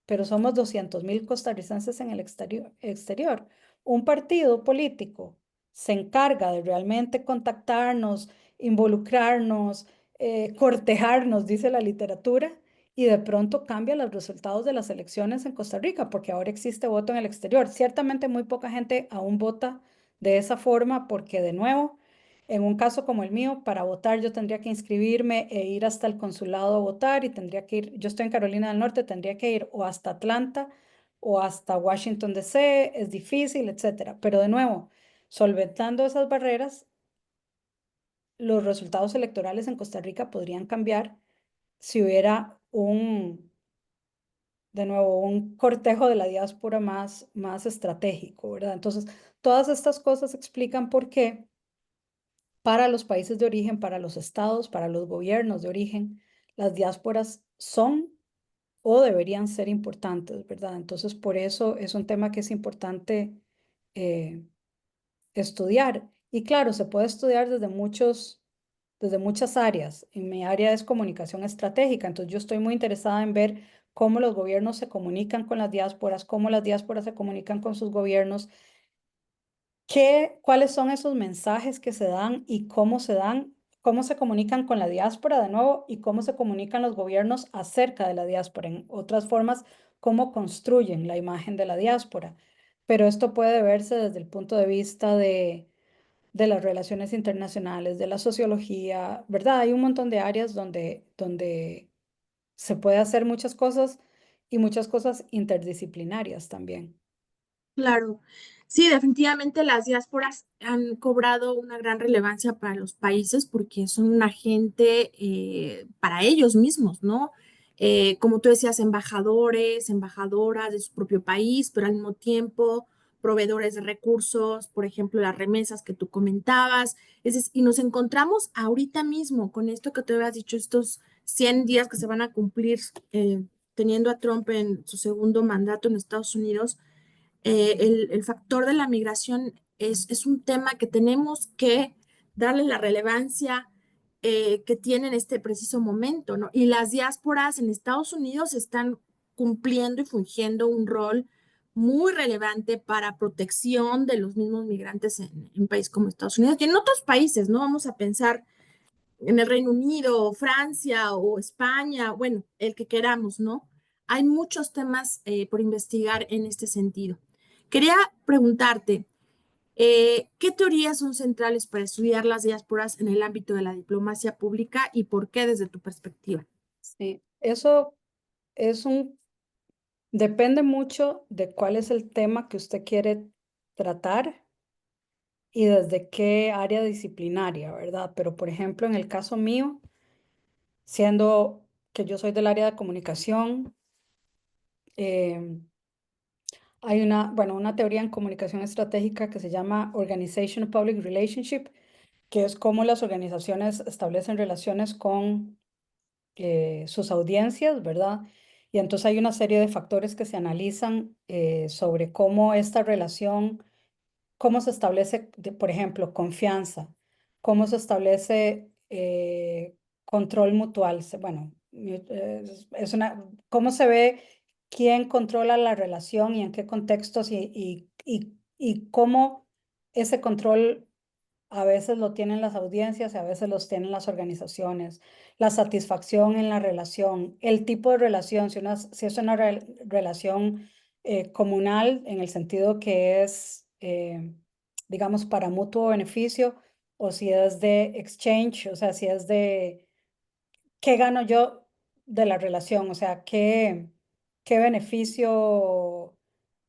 pero somos 200,000 costarricenses en el exterior. Un partido político se encarga de realmente contactarnos, involucrarnos, cortejarnos, dice la literatura, y de pronto cambia los resultados de las elecciones en Costa Rica, porque ahora existe voto en el exterior. Ciertamente muy poca gente aún vota de esa forma, porque de nuevo, en un caso como el mío, para votar yo tendría que inscribirme e ir hasta el consulado a votar y tendría que ir, yo estoy en Carolina del Norte, tendría que ir o hasta Atlanta o hasta Washington DC, es difícil, etcétera. Pero de nuevo, solventando esas barreras, los resultados electorales en Costa Rica podrían cambiar si hubiera de nuevo, un cortejo de la diáspora más estratégico, ¿verdad? Entonces, todas estas cosas explican por qué para los países de origen, para los estados, para los gobiernos de origen, las diásporas son o deberían ser importantes, ¿verdad? Entonces, por eso es un tema que es importante eh, estudiar. Y claro, se puede estudiar desde muchas áreas. En mi área es comunicación estratégica, entonces yo estoy muy interesada en ver cómo los gobiernos se comunican con las diásporas, cómo las diásporas se comunican con sus gobiernos, cuáles son esos mensajes que se dan y cómo se dan, cómo se comunican con la diáspora de nuevo y cómo se comunican los gobiernos acerca de la diáspora. En otras formas, cómo construyen la imagen de la diáspora. Pero esto puede verse desde el punto de vista de las relaciones internacionales, de la sociología, ¿verdad? Hay un montón de áreas donde se puede hacer muchas cosas y muchas cosas interdisciplinarias también. Claro, sí, definitivamente las diásporas han cobrado una gran relevancia para los países porque son un agente para ellos mismos, ¿no? Como tú decías, embajadores, embajadoras de su propio país, pero al mismo tiempo proveedores de recursos, por ejemplo, las remesas que tú comentabas. Y nos encontramos ahorita mismo con esto que te habías dicho, estos 100 días que se van a cumplir teniendo a Trump en su segundo mandato en Estados Unidos. El factor de la migración es un tema que tenemos que darle la relevancia que tiene en este preciso momento, ¿no? Y las diásporas en Estados Unidos están cumpliendo y fungiendo un rol muy relevante para protección de los mismos migrantes en un país como Estados Unidos y en otros países, ¿no? Vamos a pensar en el Reino Unido, Francia o España, bueno, el que queramos, ¿no? Hay muchos temas por investigar en este sentido. Quería preguntarte, ¿qué teorías son centrales para estudiar las diásporas en el ámbito de la diplomacia pública y por qué desde tu perspectiva? Sí, eso es depende mucho de cuál es el tema que usted quiere tratar y desde qué área disciplinaria, ¿verdad? Pero, por ejemplo, en el caso mío, siendo que yo soy del área de comunicación, hay una teoría en comunicación estratégica que se llama Organization Public Relationship, que es cómo las organizaciones establecen relaciones con sus audiencias, ¿verdad? Y entonces hay una serie de factores que se analizan sobre cómo esta relación, cómo se establece, por ejemplo, confianza, cómo se establece control mutual, bueno, cómo se ve quién controla la relación y en qué contextos y cómo ese control a veces lo tienen las audiencias y a veces los tienen las organizaciones. La satisfacción en la relación, el tipo de relación, si es una relación comunal en el sentido que es, digamos, para mutuo beneficio, o si es de exchange, o sea, si es de qué gano yo de la relación, o sea, qué beneficio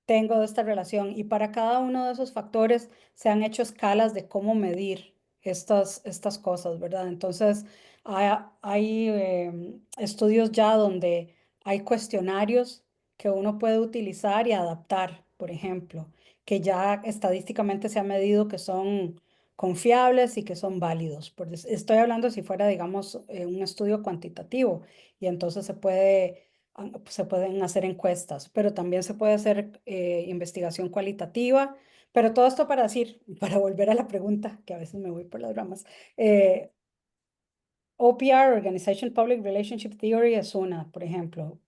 tengo de esta relación. Y para cada uno de esos factores se han hecho escalas de cómo medir estas cosas, ¿verdad? Entonces, hay estudios ya donde hay cuestionarios que uno puede utilizar y adaptar, por ejemplo, que ya estadísticamente se ha medido que son confiables y que son válidos. Estoy hablando si fuera, digamos, un estudio cuantitativo y entonces se pueden hacer encuestas, pero también se puede hacer investigación cualitativa. Pero todo esto para decir, para volver a la pregunta, que a veces me voy por las ramas, OPR, Organization Public Relationship Theory, es una, por ejemplo,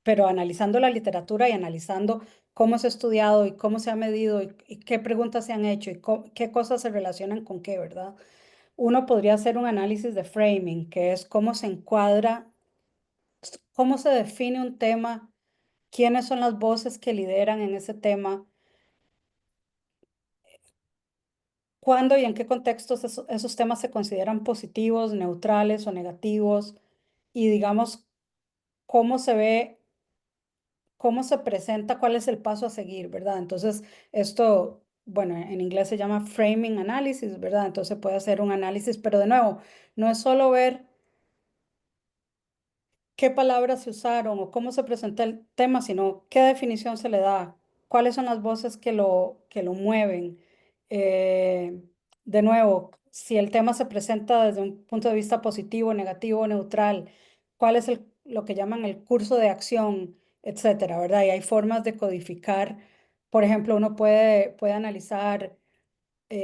pero analizando la literatura y analizando cómo se ha estudiado y cómo se ha medido y qué preguntas se han hecho y qué cosas se relacionan con qué, ¿verdad? Uno podría hacer un análisis de framing, que es cómo se encuadra, cómo se define un tema, quiénes son las voces que lideran en ese tema, cuándo y en qué contextos esos temas se consideran positivos, neutrales o negativos, y digamos, cómo se ve, cómo se presenta, cuál es el paso a seguir, ¿verdad? Entonces, esto, bueno, en inglés se llama framing analysis, ¿verdad? Entonces puede hacer un análisis, pero de nuevo, no es solo ver qué palabras se usaron o cómo se presenta el tema, sino qué definición se le da, cuáles son las voces que lo mueven. Eh, de nuevo, si el tema se presenta desde un punto de vista positivo, negativo, neutral, cuál es lo que llaman el curso de acción, etcétera, ¿verdad? Y hay formas de codificar. Por ejemplo, uno puede analizar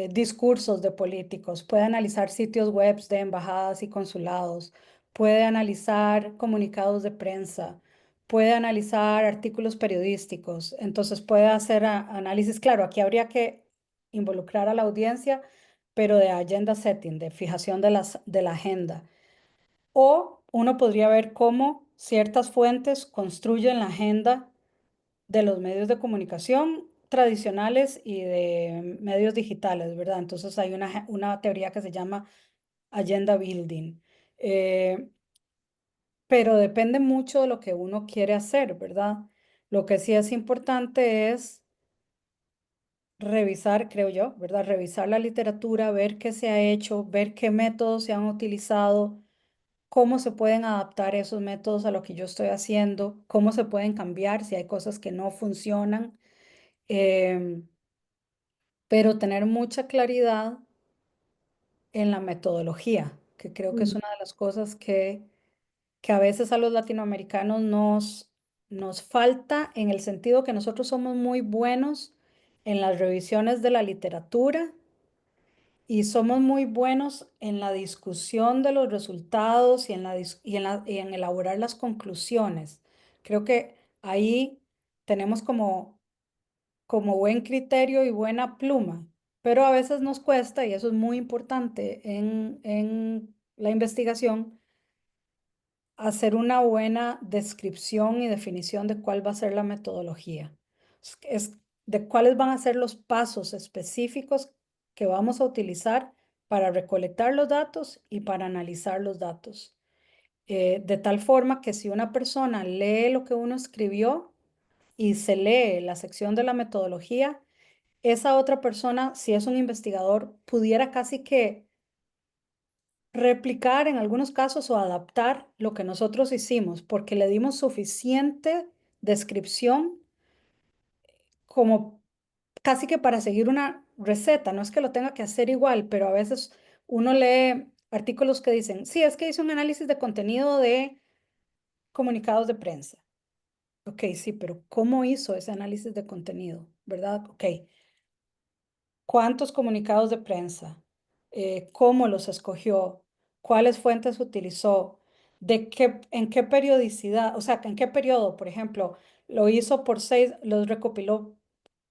discursos de políticos, puede analizar sitios web de embajadas y consulados, puede analizar comunicados de prensa, puede analizar artículos periodísticos, entonces puede hacer análisis. Claro, aquí habría que involucrar a la audiencia, pero de agenda setting, de fijación de la agenda. O uno podría ver cómo ciertas fuentes construyen la agenda de los medios de comunicación tradicionales y de medios digitales, ¿verdad? Entonces hay una teoría que se llama agenda building. Eh, pero depende mucho de lo que uno quiere hacer, ¿verdad? Lo que sí es importante es revisar, creo yo, ¿verdad? Revisar la literatura, ver qué se ha hecho, ver qué métodos se han utilizado, cómo se pueden adaptar esos métodos a lo que yo estoy haciendo, cómo se pueden cambiar si hay cosas que no funcionan. Em, pero tener mucha claridad en la metodología, que creo que es Mm. una de las cosas que a veces a los latinoamericanos nos falta, en el sentido que nosotros somos muy buenos en las revisiones de la literatura y somos muy buenos en la discusión de los resultados y y en elaborar las conclusiones. Creo que ahí tenemos como buen criterio y buena pluma, pero a veces nos cuesta, y eso es muy importante en la investigación, hacer una buena descripción y definición de cuál va a ser la metodología. Es de cuáles van a ser los pasos específicos que vamos a utilizar para recolectar los datos y para analizar los datos. De tal forma que si una persona lee lo que uno escribió y se lee la sección de la metodología, esa otra persona, si es un investigador, pudiera casi que replicar en algunos casos o adaptar lo que nosotros hicimos, porque le dimos suficiente descripción como casi que para seguir una receta. No es que lo tenga que hacer igual, pero a veces uno lee artículos que dicen, sí, es que hice un análisis de contenido de comunicados de prensa. Ok, sí, pero ¿cómo hizo ese análisis de contenido? ¿Verdad? Ok. ¿Cuántos comunicados de prensa? ¿Cómo los escogió? ¿Cuáles fuentes utilizó? ¿En qué periodicidad? O sea, ¿en qué periodo? Por ejemplo, lo hizo los recopiló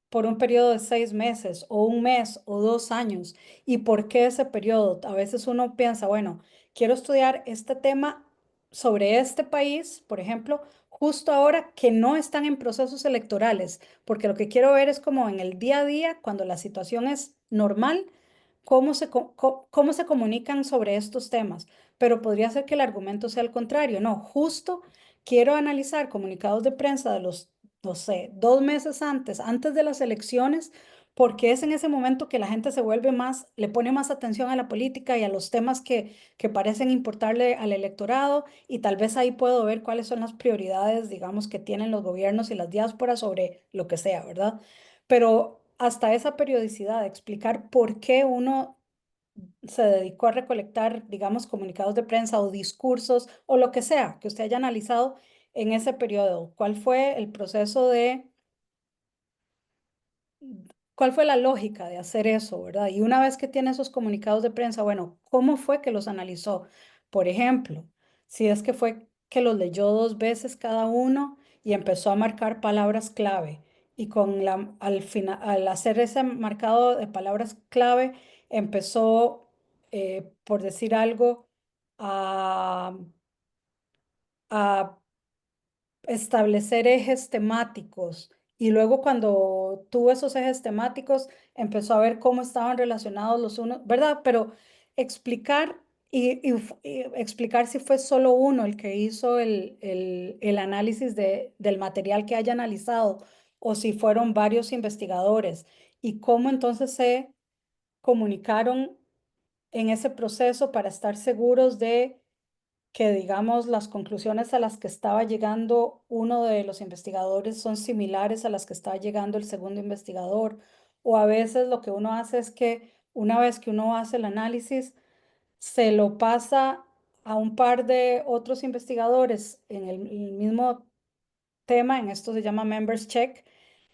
por un periodo de 6 meses o un mes o 2 años. ¿Y por qué ese periodo? A veces uno piensa, bueno, quiero estudiar este tema sobre este país, por ejemplo, justo ahora que no están en procesos electorales, porque lo que quiero ver es como en el día a día, cuando la situación es normal, cómo se comunican sobre estos temas. Pero podría ser que el argumento sea el contrario. No, justo quiero analizar comunicados de prensa de los, no sé, 2 meses antes de las elecciones, porque es en ese momento que la gente se vuelve más, le pone más atención a la política y a los temas que parecen importarle al electorado, y tal vez ahí puedo ver cuáles son las prioridades, digamos, que tienen los gobiernos y las diásporas sobre lo que sea, ¿verdad? Pero hasta esa periodicidad, explicar por qué uno se dedicó a recolectar, digamos, comunicados de prensa o discursos o lo que sea que usted haya analizado en ese periodo. ¿Cuál fue el proceso cuál fue la lógica de hacer eso, verdad? Y una vez que tiene esos comunicados de prensa, bueno, ¿cómo fue que los analizó? Por ejemplo, si es que fue que los leyó 2 veces cada uno y empezó a marcar palabras clave. Y al final, al hacer ese marcado de palabras clave, empezó, por decir algo, a establecer ejes temáticos y luego cuando tuvo esos ejes temáticos empezó a ver cómo estaban relacionados los unos, ¿verdad? Pero explicar y explicar si fue solo uno el que hizo el análisis del material que haya analizado o si fueron varios investigadores y cómo entonces se comunicaron en ese proceso para estar seguros de que, digamos, las conclusiones a las que estaba llegando uno de los investigadores son similares a las que está llegando el segundo investigador. O a veces lo que uno hace es que una vez que uno hace el análisis, se lo pasa a un par de otros investigadores en el mismo tema, en esto se llama Members Check,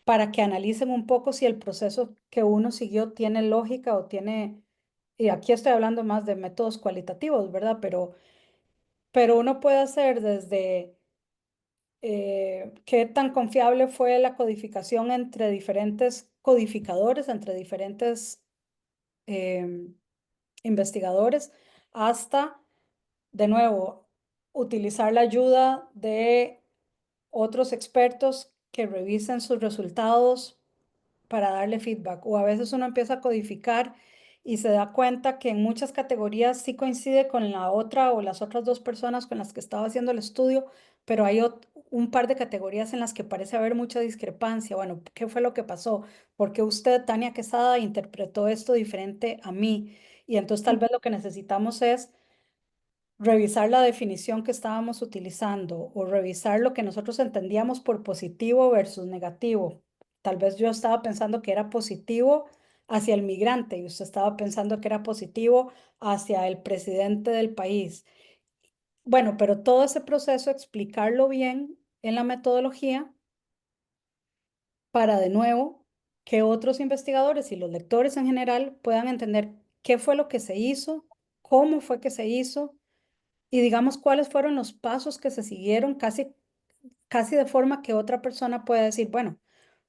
para que analicen un poco si el proceso que uno siguió tiene lógica o tiene, y aquí estoy hablando más de métodos cualitativos, ¿verdad? Pero uno puede hacer desde qué tan confiable fue la codificación entre diferentes codificadores, entre diferentes investigadores, hasta, de nuevo, utilizar la ayuda de otros expertos que revisen sus resultados para darle feedback. O a veces uno empieza a codificar y se da cuenta que en muchas categorías sí coincide con la otra o las otras dos personas con las que estaba haciendo el estudio, pero hay un par de categorías en las que parece haber mucha discrepancia. Bueno, ¿qué fue lo que pasó? ¿Por qué usted, Tania Quesada, interpretó esto diferente a mí? Y entonces tal vez lo que necesitamos es revisar la definición que estábamos utilizando o revisar lo que nosotros entendíamos por positivo versus negativo. Tal vez yo estaba pensando que era positivo hacia el migrante y usted estaba pensando que era positivo hacia el presidente del país. Bueno, pero todo ese proceso, explicarlo bien en la metodología para, de nuevo, que otros investigadores y los lectores en general puedan entender qué fue lo que se hizo, cómo fue que se hizo y digamos cuáles fueron los pasos que se siguieron casi de forma que otra persona pueda decir, bueno,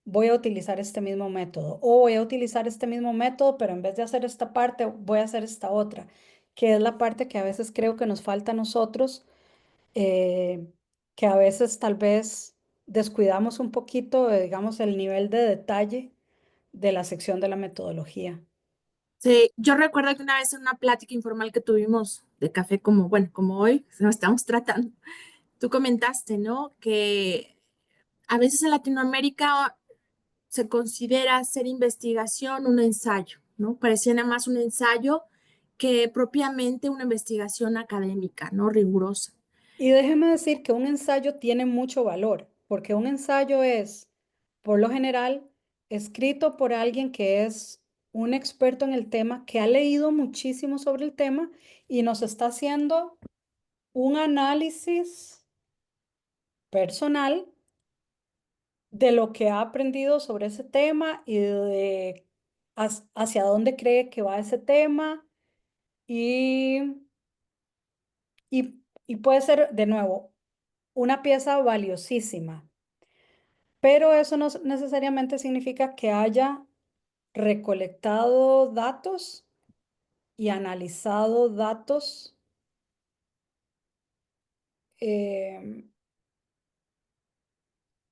voy a utilizar este mismo método o voy a utilizar este mismo método, pero en vez de hacer esta parte, voy a hacer esta otra, que es la parte que a veces creo que nos falta a nosotros, eh, que a veces tal vez descuidamos un poquito, digamos, el nivel de detalle de la sección de la metodología. Sí, yo recuerdo que una vez en una plática informal que tuvimos de café, como, bueno, como hoy, nos estamos tratando, tú comentaste, ¿no? Que a veces en Latinoamérica se considera hacer investigación un ensayo, ¿no? Parecía nada más un ensayo que propiamente una investigación académica, ¿no? Rigurosa. Y déjeme decir que un ensayo tiene mucho valor, porque un ensayo es, por lo general, escrito por alguien que es un experto en el tema, que ha leído muchísimo sobre el tema y nos está haciendo un análisis personal de lo que ha aprendido sobre ese tema y de hacia dónde cree que va ese tema y, y puede ser, de nuevo, una pieza valiosísima. Pero eso no necesariamente significa que haya recolectado datos y analizado datos,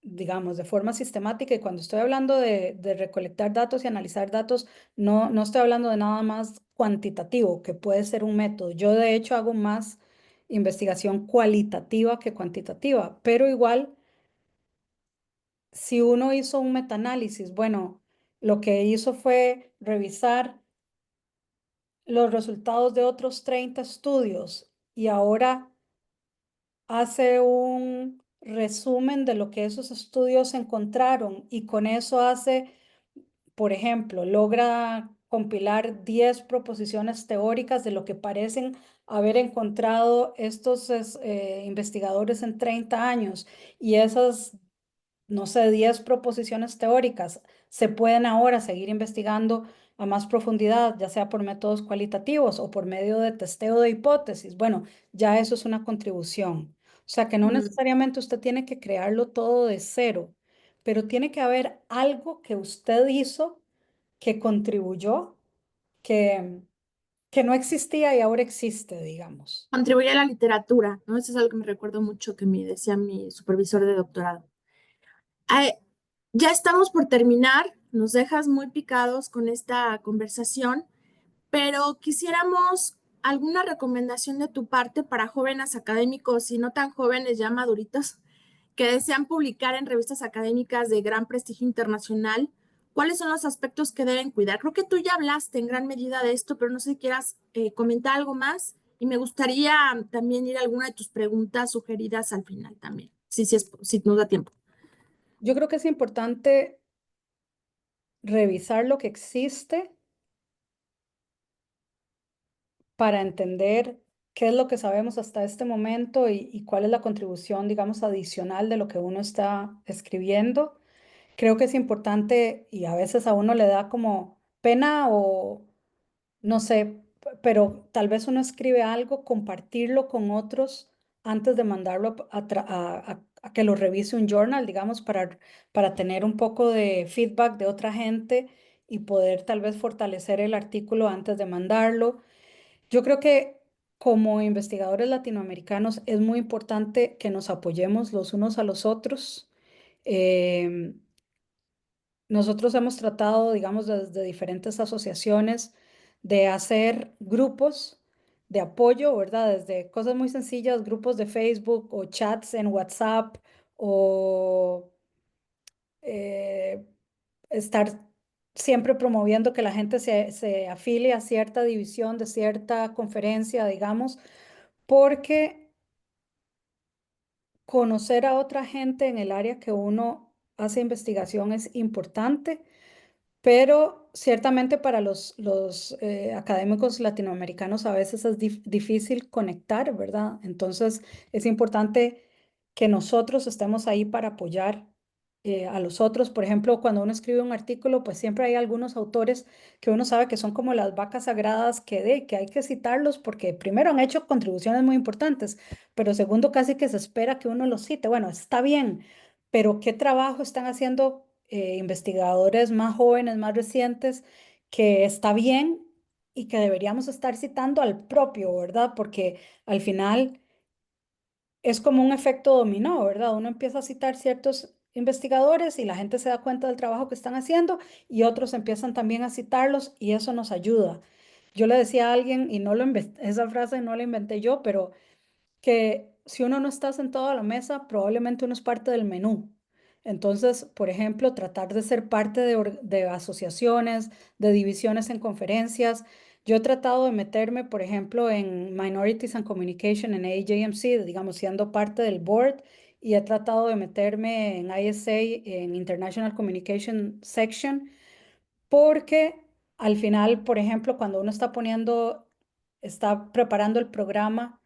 digamos, de forma sistemática. Y cuando estoy hablando de recolectar datos y analizar datos, no estoy hablando de nada más cuantitativo, que puede ser un método. Yo, de hecho, hago más investigación cualitativa que cuantitativa, pero igual, si uno hizo un metaanálisis, bueno, lo que hizo fue revisar los resultados de otros 30 estudios y ahora hace un resumen de lo que esos estudios encontraron y con eso hace, por ejemplo, logra compilar 10 proposiciones teóricas de lo que parecen haber encontrado estos investigadores en 30 años y esas, no sé, 10 proposiciones teóricas se pueden ahora seguir investigando a más profundidad, ya sea por métodos cualitativos o por medio de testeo de hipótesis. Bueno, ya eso es una contribución. O sea que no Mm. necesariamente usted tiene que crearlo todo de cero, pero tiene que haber algo que usted hizo que contribuyó, que que no existía y ahora existe, digamos. Contribuir a la literatura, ¿no? Eso es algo que me recuerdo mucho que me decía mi supervisor de doctorado. Ay, ya estamos por terminar, nos dejas muy picados con esta conversación, pero quisiéramos alguna recomendación de tu parte para jóvenes académicos y no tan jóvenes, ya maduritos, que desean publicar en revistas académicas de gran prestigio internacional. ¿Cuáles son los aspectos que deben cuidar? Creo que tú ya hablaste en gran medida de esto, pero no sé si quieras comentar algo más. Y me gustaría también ir a alguna de tus preguntas sugeridas al final también, si nos da tiempo. Yo creo que es importante revisar lo que existe para entender qué es lo que sabemos hasta este momento y cuál es la contribución, digamos, adicional de lo que uno está escribiendo. Creo que es importante y a veces a uno le da como pena o no sé, pero tal vez uno escribe algo, compartirlo con otros antes de mandarlo a que lo revise un journal, digamos, para tener un poco de feedback de otra gente y poder tal vez fortalecer el artículo antes de mandarlo. Yo creo que como investigadores latinoamericanos es muy importante que nos apoyemos los unos a los otros. Em, Nosotros hemos tratado, digamos, desde diferentes asociaciones de hacer grupos de apoyo, ¿verdad? Desde cosas muy sencillas, grupos de Facebook o chats en WhatsApp o eh, estar siempre promoviendo que la gente se afilie a cierta división de cierta conferencia, digamos, porque conocer a otra gente en el área que uno hace investigación es importante, pero ciertamente para los académicos latinoamericanos a veces es difícil conectar, ¿verdad? Entonces es importante que nosotros estemos ahí para apoyar a los otros. Por ejemplo, cuando uno escribe un artículo, pues siempre hay algunos autores que uno sabe que son como las vacas sagradas que hay que citarlos porque primero han hecho contribuciones muy importantes, pero segundo casi que se espera que uno los cite. Bueno, está bien, pero ¿qué trabajo están haciendo investigadores más jóvenes, más recientes, que está bien y que deberíamos estar citando al propio, ¿verdad? Porque al final es como un efecto dominó, ¿verdad? Uno empieza a citar ciertos investigadores y la gente se da cuenta del trabajo que están haciendo y otros empiezan también a citarlos y eso nos ayuda. Yo le decía a alguien, y no lo esa frase no la inventé yo, pero que si uno no está sentado a la mesa, probablemente uno es parte del menú. Entonces, por ejemplo, tratar de ser parte de asociaciones, de divisiones en conferencias. Yo he tratado de meterme, por ejemplo, en Minorities and Communication en AJMC, digamos, siendo parte del board, y he tratado de meterme en ISA, en International Communication Section, porque al final, por ejemplo, cuando uno está preparando el programa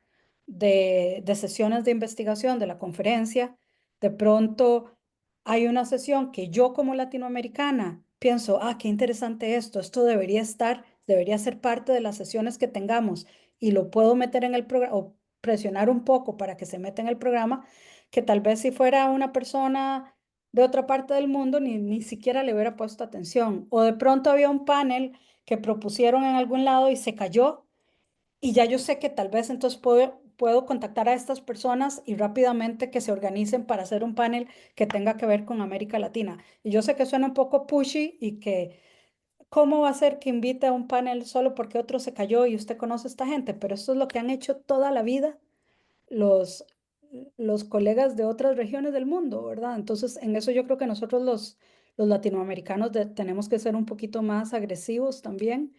de sesiones de investigación de la conferencia, de pronto hay una sesión que yo como latinoamericana pienso, qué interesante esto debería ser parte de las sesiones que tengamos y lo puedo meter en el programa o presionar un poco para que se meta en el programa, que tal vez si fuera una persona de otra parte del mundo ni siquiera le hubiera puesto atención. O de pronto había un panel que propusieron en algún lado y se cayó y ya yo sé que tal vez entonces puedo contactar a estas personas y rápidamente que se organicen para hacer un panel que tenga que ver con América Latina. Y yo sé que suena un poco pushy y que cómo va a ser que invite a un panel solo porque otro se cayó y usted conoce a esta gente, pero esto es lo que han hecho toda la vida los, los colegas de otras regiones del mundo, ¿verdad? Entonces, en eso yo creo que nosotros los latinoamericanos tenemos que ser un poquito más agresivos también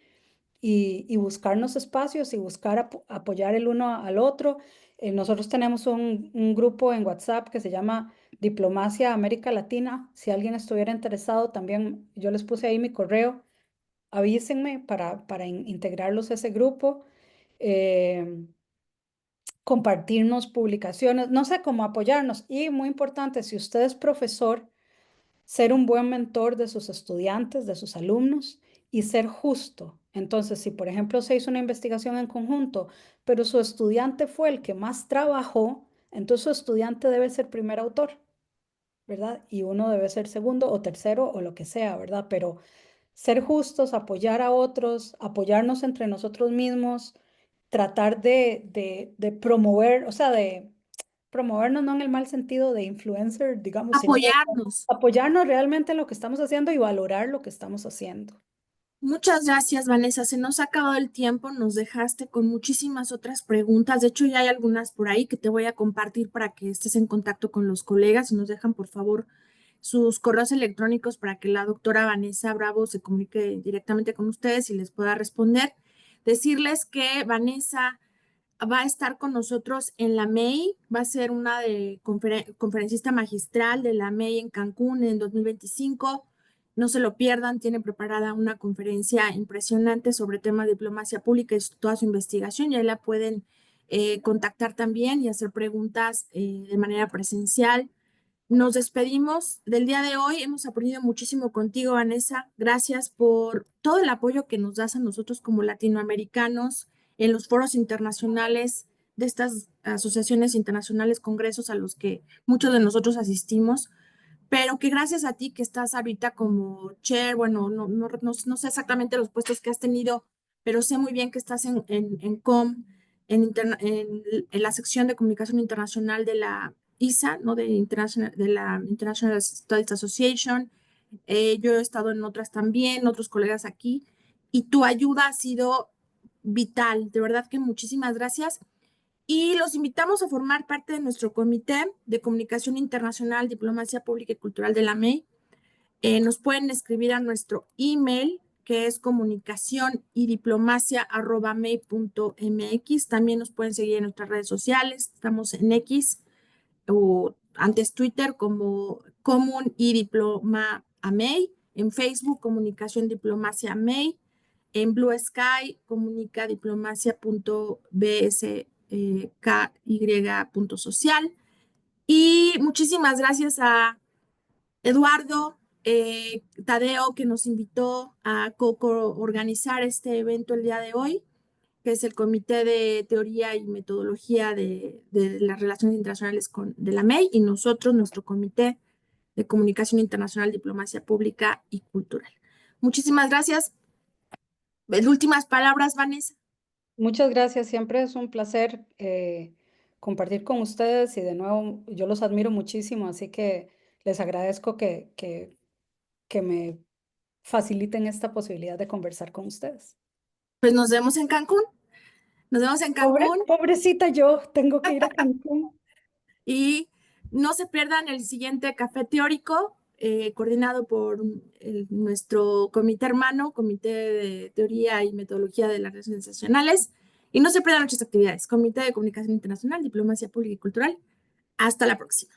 y buscarnos espacios y buscar apoyar el uno al otro. Nosotros tenemos un grupo en WhatsApp que se llama Diplomacia América Latina. Si alguien estuviera interesado, también yo les puse ahí mi correo. Avísenme para integrarlos a ese grupo. Eh, Compartirnos publicaciones, no sé cómo apoyarnos. Y muy importante, si usted es profesor, ser un buen mentor de sus estudiantes, de sus alumnos y ser justo. Entonces, si por ejemplo se hizo una investigación en conjunto, pero su estudiante fue el que más trabajó, entonces su estudiante debe ser primer autor, ¿verdad? Y uno debe ser segundo o tercero o lo que sea, ¿verdad? Pero ser justos, apoyar a otros, apoyarnos entre nosotros mismos, tratar de promover, o sea, de promovernos no en el mal sentido de influencer, digamos, sino de Apoyarnos. apoyarnos realmente en lo que estamos haciendo y valorar lo que estamos haciendo. Muchas gracias, Vanessa. Se nos ha acabado el tiempo, nos dejaste con muchísimas otras preguntas. De hecho, ya hay algunas por ahí que te voy a compartir para que estés en contacto con los colegas y nos dejan, por favor, sus correos electrónicos para que la doctora Vanessa Bravo se comunique directamente con ustedes y les pueda responder. Decirles que Vanessa va a estar con nosotros en la MEI, va a ser una de conferencista magistral de la MEI en Cancún en 2025. No se lo pierdan, tiene preparada una conferencia impresionante sobre temas de diplomacia pública y toda su investigación. Y ahí la pueden contactar también y hacer preguntas de manera presencial. Nos despedimos del día de hoy. Hemos aprendido muchísimo contigo, Vanessa. Gracias por todo el apoyo que nos das a nosotros como latinoamericanos en los foros internacionales de estas asociaciones internacionales, congresos a los que muchos de nosotros asistimos, pero que gracias a ti que estás ahorita como chair, bueno, no sé exactamente los puestos que has tenido, pero sé muy bien que estás en COM, en la sección de comunicación internacional de la ISA, ¿no? De la International Studies Association. Yo he estado en otras también, otros colegas aquí, y tu ayuda ha sido vital. De verdad que muchísimas gracias. Y los invitamos a formar parte de nuestro comité de comunicación internacional, diplomacia pública y cultural de la MEI. Nos pueden escribir a nuestro email, que es comunicacionyDiplomacia@mei.mx. También nos pueden seguir en nuestras redes sociales. Estamos en X o antes Twitter como Comun y Diploma a MEI. En Facebook, Comunicación Diplomacia MEI. En Blue Sky, comunica diplomacia.bsky.social. Y muchísimas gracias a Eduardo Tadeo, que nos invitó a co-organizar este evento el día de hoy, que es el Comité de Teoría y Metodología de las Relaciones Internacionales de la MEI, y nosotros, nuestro Comité de Comunicación Internacional, Diplomacia Pública y Cultural. Muchísimas gracias. Últimas palabras, Vanessa. Muchas gracias, siempre es un placer compartir con ustedes y de nuevo yo los admiro muchísimo, así que les agradezco que me faciliten esta posibilidad de conversar con ustedes. Pues nos vemos en Cancún. Nos vemos en Cancún Pobrecita yo, tengo que ir a Cancún. y no se pierdan el siguiente café teórico coordinado por nuestro comité hermano, Comité de Teoría y Metodología de las Relaciones Internacionales. Y no se pierdan nuestras actividades, Comité de Comunicación Internacional, Diplomacia Pública y Cultural. Hasta la próxima.